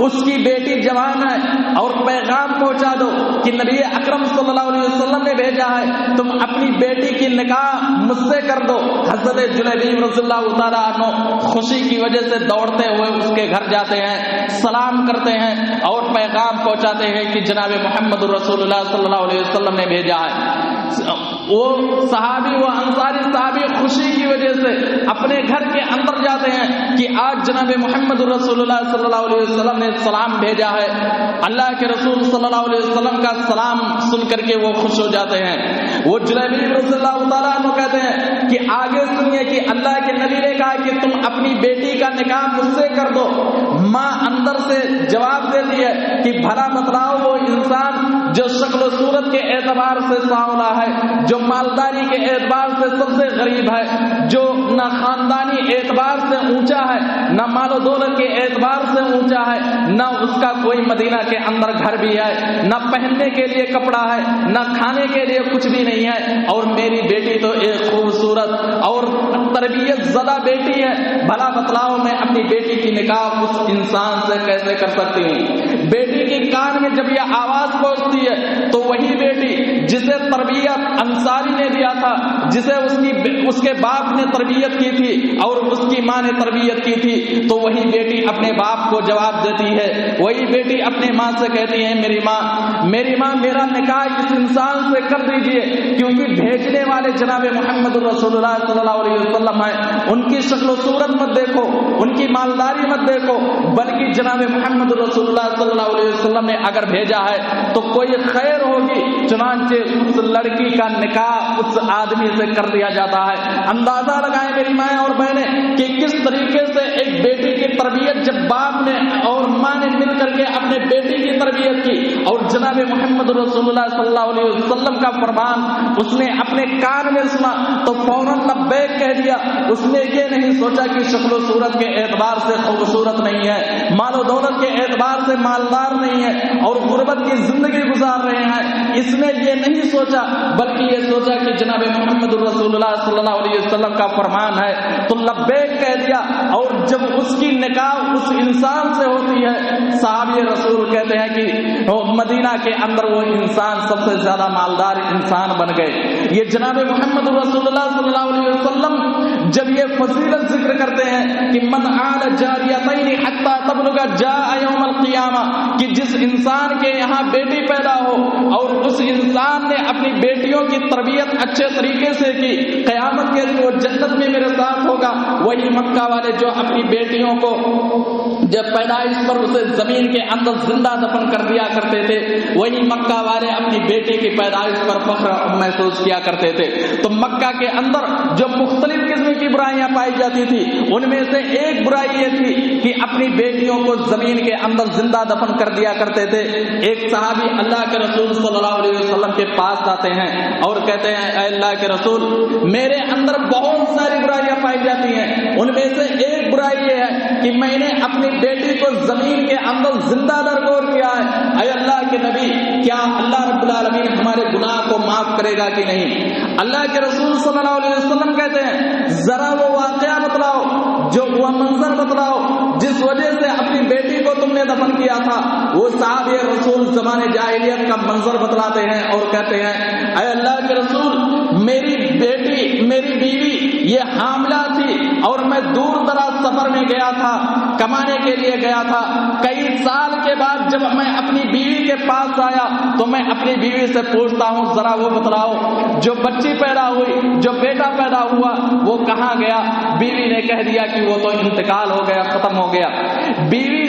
اس کی بیٹی جوان ہے اور پیغام پہنچا دو کہ نبی اکرم صلی اللہ علیہ وسلم نے بھیجا ہے تم اپنی بیٹی کی نکاح مجھ سے کر دو۔ حضرت جلیبیب رضی اللہ تعالیٰ عنہ خوشی کی وجہ سے دوڑتے ہوئے اس کے گھر جاتے ہیں، سلام کرتے ہیں اور پیغام پہنچاتے ہیں کہ جناب محمد رسول اللہ صلی اللہ علیہ وسلم نے بھیجا ہے۔ وہ صحابی وہ انصاری صحابی خوشی کی وجہ سے اپنے گھر کے اندر جاتے ہیں کہ آج جناب محمد رسول اللہ صلی اللہ علیہ وسلم نے سلام بھیجا ہے۔ اللہ کے رسول صلی اللہ علیہ وسلم کا سلام سن کر کے وہ خوش ہو جاتے ہیں۔ وہ جلیبیب رضی اللہ تعالیٰ عنہ کہتے ہیں کہ آگے سنیے کہ اللہ کے نبی نے کہا کہ تم اپنی بیٹی کا نکاح مجھ سے کر دو۔ ماں اندر سے جواب دیتی ہے کہ بھلا بتلاؤ وہ انسان جو شکل و صورت کے اعتبار سے سانولا ہے، جو مالداری کے اعتبار سے سب سے غریب ہے، جو نہ خاندانی اعتبار سے اونچا ہے، نہ مال و دولت کے اعتبار سے اونچا ہے، نہ اس کا کوئی مدینہ کے اندر گھر بھی ہے، نہ پہننے کے لیے کپڑا ہے، نہ کھانے کے لیے کچھ بھی نہیں ہے، اور میری بیٹی تو ایک خوبصورت اور تربیت زدہ بیٹی ہے، بھلا بتلاؤ میں اپنی بیٹی کی نکاح اس انسان سے کیسے کر سکتی ہوں؟ بیٹی کے کان میں جب یہ آواز پہنچتی ہے تو وہی بیٹی جسے تربیت انصاری نے دیا تھا، جسے اس کے باپ نے تربیت کی تھی اور اس کی ماں نے تربیت کی تھی، تو وہی بیٹی اپنے باپ کو جواب دیتی ہے، وہی بیٹی اپنے ماں سے کہتی ہے میری ماں میرا نکاح اس انسان سے کر دیجئے، کیونکہ بھیجنے والے جناب محمد رسول اللہ صلی اللہ علیہ وسلم ہیں، ان کی شکل و صورت مت دیکھو، ان کی مالداری مت دیکھو، بلکہ جناب محمد رسول اللہ صلی اللہ علیہ وسلم نے اگر بھیجا ہے تو کوئی خیر ہوگی، چنانچہ اس لڑکی کا نکاح اس آدمی سے کر دیا جاتا ہے۔ اندازہ لگائیں میری مائیں اور بہنیں کہ کس طریقے سے ایک بیٹی کی تربیت جب باپ نے اور ماں نے مل کر کے اپنے بیٹی کی تربیت کی، اور جناب محمد رسول اللہ صلی اللہ علیہ وسلم کا فرمان اس نے اپنے کان میں سنا تو فوراً لبیک کہہ دیا۔ اس نے یہ نہیں سوچا کہ شکل و صورت کے اعتبار سے خوبصورت نہیں ہے، مال و دولت کے اعتبار سے مالدار نہیں ہے اور غربت کی زندگی گزار رہے ہیں، اس نے یہ نہیں سوچا، بلکہ یہ سوچا کہ جناب محمد رسول اللہ صلی اللہ علیہ وسلم کا فرمان ہے تو لبیک کہہ دیا۔ اور جب اس کی نکاح اس انسان سے ہوتی ہے، صحابی رسول کہتے ہیں کہ مدینہ کے اندر وہ انسان سب سے زیادہ مالدار انسان بن گئے۔ یہ جناب محمد رسول اللہ صلی اللہ علیہ وسلم جب یہ فضیلت ذکر کرتے ہیں کہ من عال جاریتین حتی تبلغ جاء یوم القیامہ، کہ جس انسان کے یہاں بیٹی پیدا ہو اور اس انسان نے اپنی بیٹیوں کی تربیت اچھے طریقے سے کی، قیامت کے دن وہ جنت میں میرے ساتھ ہوگا۔ وہی مکہ والے جو اپنی بیٹیوں کو جب پیدائش پر اسے زمین کے اندر زندہ دفن کر دیا کرتے تھے، وہی مکہ والے اپنی بیٹی کی پیدائش پر فخر محسوس کیا کرتے تھے۔ تو مکہ کے اندر جو مختلف قسم کی برائیاں پائی جاتی تھی، ان میں سے ایک برائی یہ تھی کہ اپنی بیٹیوں کو زمین کے اندر زندہ دفن کر دیا کرتے تھے۔ ایک صحابی اللہ کے رسول صلی اللہ علیہ وسلم کے پاس آتے ہیں اور کہتے ہیں اے اللہ کے رسول، میرے اندر بہت ساری برائیاں پائی جاتی ہیں، ان میں سے ایک برائی یہ ہے کہ میں نے اپنی بیٹی کو زمین کے اندر زندہ درگور کیا ہے۔ اے اللہ کے نبی، کیا اللہ رب العالمین ہمارے گناہ کو معاف کرے گا کہ نہیں؟ اللہ کے رسول صلی اللہ علیہ وسلم کہتے ہیں ذرا وہ واقعہ بتلاؤ، جو وہ منظر بتلاؤ جس وجہ سے اپنی بیٹی کو تم نے دفن کیا تھا۔ وہ صحابی رسول زمانے جاہلیت کا منظر بتلاتے ہیں اور کہتے ہیں اے اللہ کے رسول، میری بیٹی میری بیوی یہ حاملہ تھی اور میں دور دراز سفر میں گیا تھا، کمانے کے لیے گیا تھا۔ کئی سال کے بعد جب میں اپنی بیوی کے پاس آیا تو میں اپنی بیوی سے پوچھتا ہوں ذرا وہ بتلاؤ جو بچی پیدا ہوئی، جو بیٹا پیدا ہوا وہ کہاں گیا؟ بیوی نے کہہ دیا کہ وہ تو انتقال ہو گیا، ختم ہو گیا۔ بیوی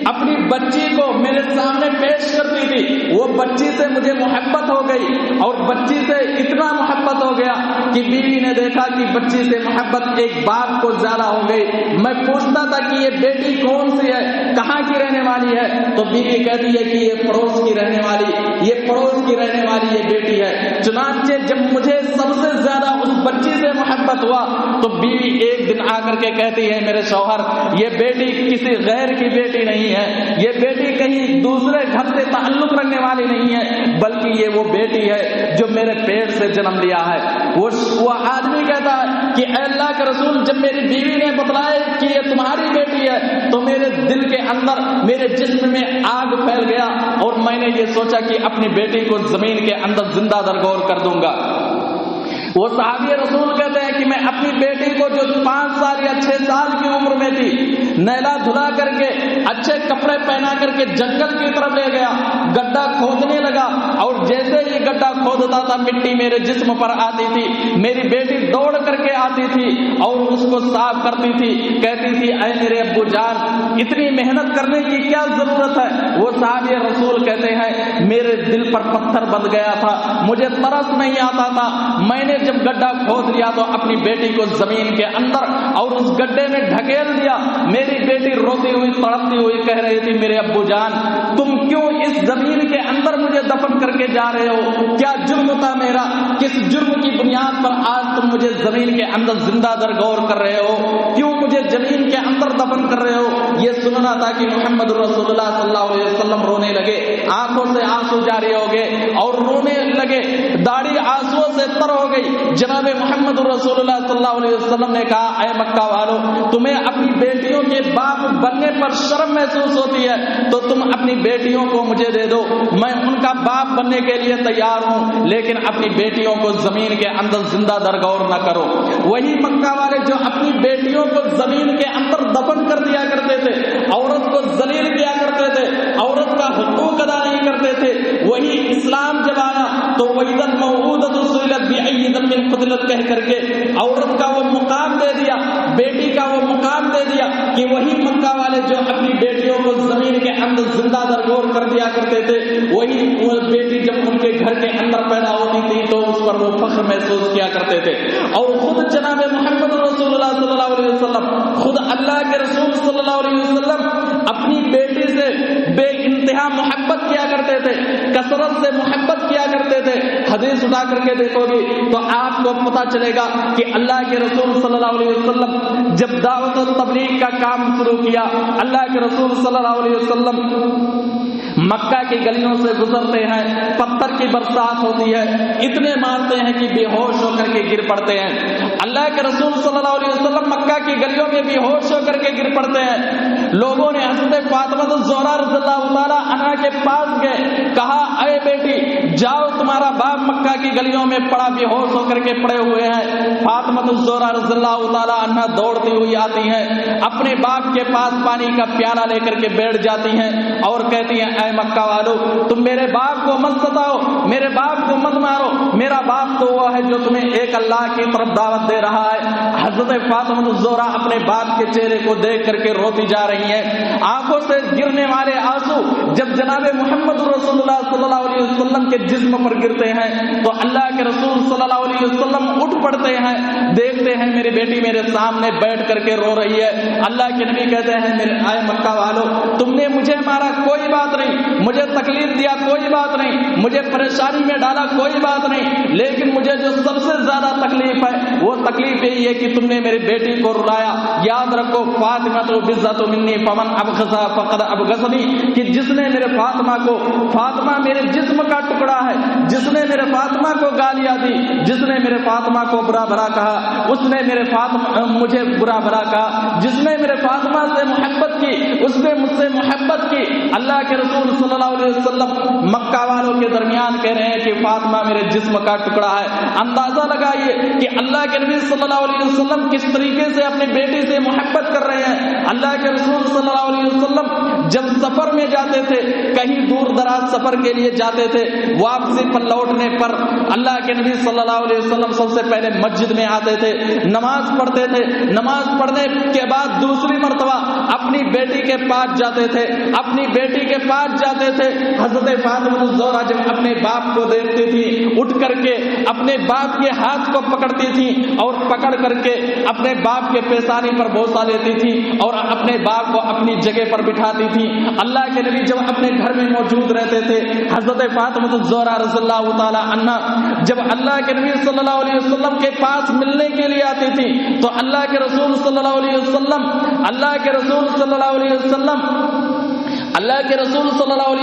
اپنی بچی کو میرے سامنے پیش کرتی تھی، وہ بچی سے مجھے محبت ہو گئی اور بچی سے اتنا محبت ہو گیا کہ بیوی نے دیکھا کہ بچی سے محبت ایک باپ کو زیادہ ہو گئی۔ میں پوچھتا تھا کہ یہ بیٹی کون سی ہے، کہاں کی رہنے والی ہے؟ تو بیوی کہتی ہے کہ یہ پڑوس کی رہنے والی یہ بیٹی ہے۔ چنانچہ جب مجھے سب سے زیادہ اس بچی سے محبت ہوا تو بیوی ایک دن آ کر کے کہتی ہے میرے شوہر، یہ بیٹی کسی غیر کی بیٹی نہیں ہے، یہ بیٹی کہیں دوسرے گھر سے تعلق رکھنے والی نہیں ہے، بلکہ یہ وہ بیٹی ہے جو میرے پیٹ سے جنم لیا ہے۔ وہ آدمی کہتا ہے کہ اے اللہ کے رسول، جب میری بیوی نے بتلایا کہ یہ تمہاری بیٹی ہے تو میرے دل کے اندر، میرے جسم میں آگ پھیل گیا اور میں نے یہ سوچا کہ اپنی بیٹی کو زمین کے اندر زندہ درگور کر دوں گا۔ وہ صحابی رسول کہتے ہیں کہ میں اپنی بیٹی کو جو 5 سال یا 6 سال کی عمر میں تھی، نیلا دھلا کر کے اچھے کپڑے پہنا کر کے جنگل کی طرف لے گیا، گڈھا کھودنے لگا اور جیسے ہی گڈھا کھودتا تھا مٹی میرے جسم پر آتی تھی، میری بیٹی دوڑ کر کے آتی تھی اور اس کو صاف کرتی تھی، کہتی تھی اے میرے ابو جان، اتنی محنت کرنے کی کیا ضرورت ہے؟ وہ صحابی رسول کہتے ہیں میرے دل پر پتھر بند گیا تھا، مجھے ترس نہیں آتا تھا، میں نے جب گڈھا کھود لیا تو اپنی اپنی بیٹی کو زمین کے اندر اور اس گڈھے میں ڈھکیل دیا. میری بیٹی روتی ہوئی تڑپتی ہوئی کہہ رہی تھی میرے ابو جان تم کیوں اس زمین کے اندر مجھے دفن کر کے جا رہے ہو؟ کیا جرم تھا میرا؟ کس جرم کی بنیاد پر آج تم مجھے زمین کے اندر زندہ درگور کر رہے ہو؟ کیوں مجھے زمین کے اندر دفن کر رہے ہو؟ یہ سننا تھا کہ محمد رسول اللہ صلی اللہ علیہ وسلم رونے لگے, آنکھوں سے آنسو جاری ہو گئے اور رونے لگے, داڑھی آنسو سے تر ہو گئی. جناب محمد رسول اللہ صلی اللہ علیہ وسلم نے کہا اے مکہ والو تمہیں اپنی بیٹیوں کے باپ بننے پر شرم محسوس ہوتی ہے تو تم اپنی بیٹیوں کو مجھے دے دو, میں ان کا باپ بننے کے لیے تیار ہوں, لیکن اپنی بیٹیوں کو زمین کے اندر زندہ درگور نہ کرو. وہی مکہ والے جو اپنی بیٹیوں کو زمین کے اندر دفن کر دیا کرتے تھے, عورت کو ذلیل کیا کرتے تھے, عورت کا حقوق ادا نہیں کرتے تھے, وہی اسلام جب آیا تو وَإِذَا الْمَوْءُودَةُ سُئِلَتْ بِأَيِّ ذَنبٍ قُتِلَتْ کہہ کر کے عورت کا وہ مقام دے دیا, بیٹی کا وہ مقام دے دیا کہ وہی مکہ والے جو اپنی بیٹیوں کو زمین کے اندر زندہ درگور کر دیا کرتے تھے, وہی بیٹی جب ان کے گھر کے اندر پیدا ہوتی تھی تو اس پر وہ فخر محسوس کیا کرتے تھے. اور خود جناب محمد رسول اللہ صلی اللہ علیہ وسلم, خود اللہ کے رسول صلی اللہ علیہ وسلم اپنی بیٹی سے بے انتہا محبت کیا کرتے تھے, کثرت سے محبت کیا کرتے تھے. حدیث اٹھا کر کے دیکھو گی تو آپ کو پتا چلے گا کہ اللہ کے رسول صلی اللہ علیہ وسلم جب دعوت و تبلیغ کا کام شروع کیا, اللہ کے رسول صلی اللہ علیہ وسلم مکہ کی گلیوں سے گزرتے ہیں, پتھر کی برسات ہوتی ہے, اتنے مارتے ہیں کہ بے ہوش ہو کر کے گر پڑتے ہیں. اللہ کے رسول صلی اللہ علیہ وسلم مکہ کی گلیوں میں بے ہوش ہو کر کے گر پڑتے ہیں. لوگوں نے حضرت فاطمہ الزہرا رضی اللہ تعالی عنہا کے پاس گئے, کہا اے بیٹی جاؤ تمہارا باپ مکہ کی گلیوں میں پڑا بے ہوش ہو کر کے پڑے ہوئے ہیں. فاطمہ الزہرا رضی اللہ تعالی عنہا دوڑتی ہوئی آتی ہیں, اپنے باپ کے پاس پانی کا پیالہ لے کر کے بیٹھ جاتی ہیں اور کہتی ہیں اے مکہ والو تم میرے باپ کو مت ستاؤ, میرے باپ کو مت مارو, میرا باپ تو وہ ہے جو تمہیں ایک اللہ کی طرف دعوت دے رہا ہے. حضرت فاطمہ الزہرا اپنے باپ کے چہرے کو دیکھ کر کے روتی جا رہی ہیں, آنکھوں سے گرنے والے آنسو جب جناب محمد رسول اللہ صلی اللہ علیہ وسلم کے جسم پر گرتے ہیں تو اللہ کے رسول صلی اللہ علیہ وسلم اٹھ پڑتے ہیں, دیکھتے ہیں میری بیٹی میرے سامنے بیٹھ کر کے رو رہی ہے. اللہ کے نبی کہتے ہیں اے مکہ والو تم نے مجھے مارا کوئی بات نہیں, مجھے تکلیف دیا کوئی بات نہیں, مجھے پریشانی میں ڈالا کوئی بات نہیں, لیکن مجھے جو سب سے زیادہ تکلیف ہے وہ تکلیف یہی ہے کہ تم نے میری بیٹی کو رلایا. یاد رکھو فاطمہ تو بزت منی فمن ابغضا فقد ابغضنی, کہ جس نے میرے فاطمہ کو, فاطمہ میرے جسم کا ٹکڑا ہے, جس نے میرے فاطمہ کو گالیاں دی, جس نے میرے فاطمہ کو برا بھلا کہا اس نے میرے فاطمہ مجھے برا بھلا کہا, جس نے میرے فاطمہ سے محبت کی اس نے مجھ سے محبت کی. اللہ کے رسول صلی اللہ علیہ وسلم مکہ والوں کے درمیان کہہ رہے ہیں کہ فاطمہ میرے جسم کا ٹکڑا ہے. اندازہ لگائیے کہ اللہ کے نبی صلی اللہ علیہ وسلم کس طریقے سے اپنی بیٹی سے محبت کر رہے ہیں. اللہ کے رسول صلی اللہ علیہ وسلم جب سفر میں جاتے تھے, کہیں دور دراز سفر کے لیے جاتے تھے, واپسی پر لوٹنے پر اللہ کے نبی صلی اللہ علیہ وسلم سب سے پہلے مسجد میں آتے تھے, نماز پڑھتے تھے, نماز پڑھنے کے بعد دوسری مرتبہ اپنی بیٹی کے پاس جاتے تھے, اپنی بیٹی کے پاس جاتے تھے. حضرت فاطمہ الزہرا جب اپنے باپ کو دیکھتی تھی اٹھ کر کے اپنے باپ کے ہاتھ کو پکڑتی تھی اور پکڑ کر کے اپنے باپ کے پیشانی پر بوسہ لیتی تھی اور اپنے باپ کو اپنی جگہ پر بٹھاتی تھی. اللہ کے نبی جب اپنے گھر میں موجود رہتے تھے, حضرت فاطمہ الزہرا رضی اللہ تعالی عنہا جب اللہ کے نبی صلی اللہ علیہ وسلم کے پاس ملنے کے لیے آتی تھی تو اللہ کے رسول صلی اللہ علیہ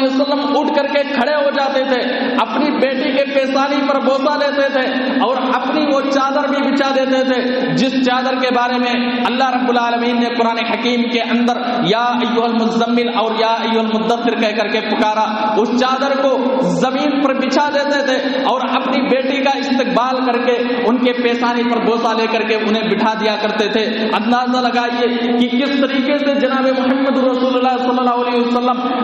وسلم اٹھ کر کے کھڑے ہو جاتے تھے, اپنی بیٹی کے پیشانی پر بوسہ لیتے تھے اور اپنی وہ چادر بھی بچھا دیتے تھے جس چادر کے بارے میں اللہ رب العالمین نے قرآن حکیم کے اندر یا ایھا المزمل اور یا ایھا المدثر کہہ کر کے پکارا. اس چادر کو زمین پر بچھا دیتے تھے اور اپنی بیٹی کا استقبال کر کے ان کے پیشانی پر بوسہ لے کر کے انہیں بٹھا دیا کرتے تھے. اندازہ لگائیے کہ کس طریقے سے جناب محمد رسول اللہ صلی اللہ علیہ وسلم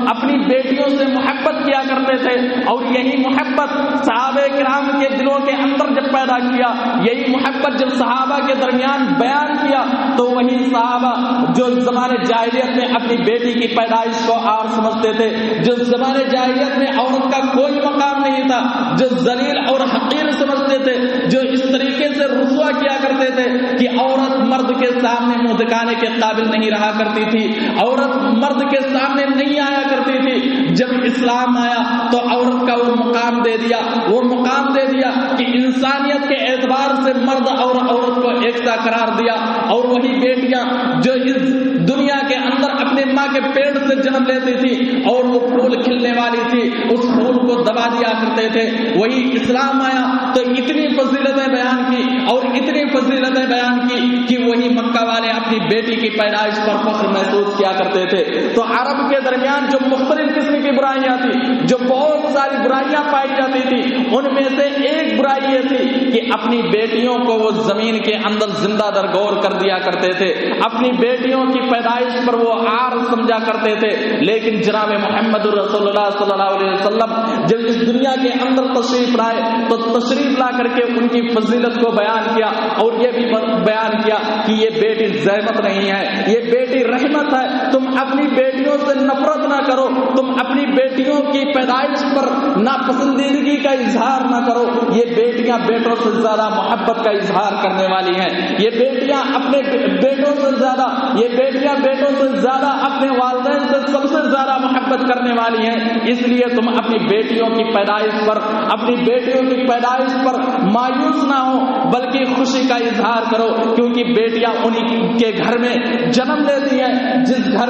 اپنی بیٹیوں سے محبت کیا کرتے تھے. اور یہی محبت صحابہ کرام کے دلوں کے اندر جب پیدا کیا, یہی محبت جب صحابہ کے درمیان بیان کیا تو وہی صحابہ جو زمانے جاہلیت میں اپنی بیٹی کی پیدائش کو عار سمجھتے تھے, جو زمانے جاہلیت میں عورت کا کوئی مقام نہیں تھا, جو ذلیل اور حقیر سمجھتے تھے, جو اس طریقے سے رسوا کیا کرتے کرتے تھے کہ عورت مرد کے سامنے منہ دکھانے کے قابل نہیں رہا کرتی تھی، عورت مرد کے سامنے نہیں آیا کرتی تھی۔ جب اسلام آیا تو عورت کا وہ مقام دے دیا کہ انسانیت کے اعتبار سے مرد اور عورت کو یکساں قرار دیا، اور وہی بیٹیاں جو اس دنیا کے اندر اپنے ماں کے پیٹ سے جنم لیتی تھی اور وہ پھول کھلنے والی تھی، اس پھول کو دبا دیا کرتے تھے۔ وہی اسلام آیا تو اتنی فضیلتیں بیان کی اور اتنی فضیلتیں بیان کی کہ وہی مکہ والے اپنی بیٹی کی پیدائش پر فخر محسوس کیا کرتے تھے۔ تو عرب کے درمیان جو مختلف قسم کی برائیاں تھی، جو بہت ساری برائیاں پائی جاتی تھی، ان میں سے ایک برائی یہ تھی کہ اپنی بیٹیوں کو وہ زمین کے اندر زندہ درگور کر دیا کرتے تھے، اپنی بیٹیوں کی پیدائش پر وہ عار سمجھا کرتے تھے۔ لیکن جناب محمد رسول اللہ صلی اللہ علیہ وسلم جب اس دنیا کے اندر تشریف لائے تو تشریف لا کر کے ان کی فضیلت کو بیان کیا، اور یہ بھی بیان کیا کہ یہ بیٹی زحمت نہیں ہے، یہ بیٹی رحمت ہے۔ تم اپنی بیٹیوں سے نفرت نہ کرو، تم اپنی بیٹیوں کی پیدائش پر ناپسندیدگی کا اظہار نہ کرو۔ یہ بیٹیاں بیٹوں سے زیادہ محبت کا اظہار کرنے والی ہیں، یہ بیٹیاں اپنے بیٹوں سے زیادہ، یہ بیٹیاں بیٹوں سے زیادہ اپنے والدین سے سب سے زیادہ محبت کرنے والی ہیں۔ اس لیے تم اپنی بیٹیوں کی پیدائش پر، اپنی بیٹیوں کی پیدائش پر مایوس نہ ہو، بلکہ خوشی کا اظہار کرو، کیونکہ بیٹیاں انہی کے گھر میں جنم لیتی ہیں جس گھر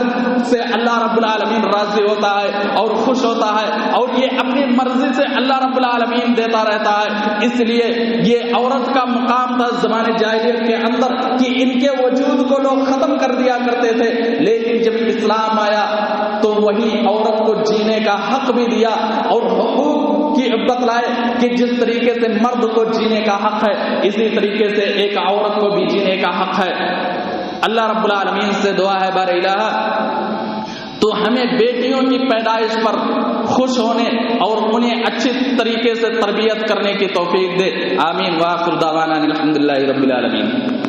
سے اللہ رب العالمین راضی ہوتا ہے اور خوش ہوتا ہے، اور یہ اپنی مرضی سے اللہ رب العالمین دیتا رہتا ہے۔ اس لیے یہ عورت کا مقام تھا زمانے جاہلیت کے اندر کہ ان کے وجود کو لوگ ختم کر دیا کرتے تھے، لیکن جب اسلام آیا تو وہی عورت کو جینے کا حق بھی دیا اور حقوق کی بتلائے کہ جس طریقے سے مرد کو جینے کا حق ہے، اسی طریقے سے ایک عورت کو بھی جینے کا حق ہے۔ اللہ رب العالمین سے دعا ہے بار الہ تو ہمیں بیٹیوں کی پیدائش پر خوش ہونے اور انہیں اچھی طریقے سے تربیت کرنے کی توفیق دے، آمین۔ وآخر دعوانا الحمدللہ رب العالمین۔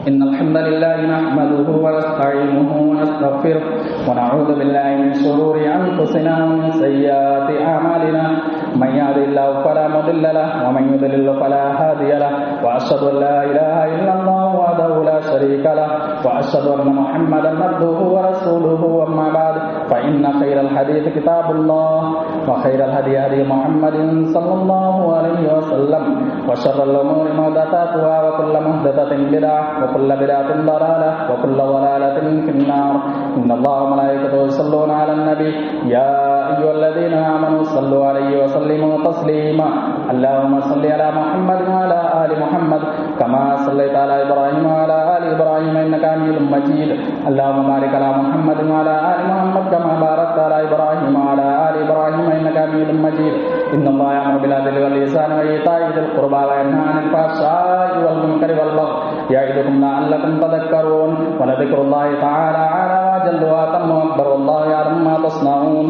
إن الحمد لله نحمده ونستعينه ونستغفره ونعوذ بالله من شرور أنفسنا ومن سيئات أعمالنا من يهد الله فلا مضل له ومن يضلل فلا هادي له وأشهد أن لا إله إلا الله وحده لا شريك له وأشهد أن محمدا عبده ورسوله أما بعد فإن خير الحديث كتاب الله وخير الهدي هدي محمد صلى الله عليه وسلم وشر الأمور محدثاتها وكل محدثة بدعة وكل بدعة ضلالة وكل ضلالة في النار إن الله وملائكته يصلون على النبي يا أيها الذين آمنوا صلوا عليه وسلموا تسليما اللهم صل على محمد وعلى آل محمد كما صليت على إبراهيم وعلى آل إبراهيم إنك حميد مجيد اللهم بارك على محمد وعلى آل محمد كما باركت على إبراهيم وعلى آل إبراهيم إنك حميد مجيد إن الله يأمر بالعدل والإحسان وإيتاء ذي القربى وينهى عن الفحشاء والمنكر والبغي يعظكم لعلكم تذكرون ولذكر الله تعالى أعلى وأجل وأتم وأكبر والله يعلم ما تصنعون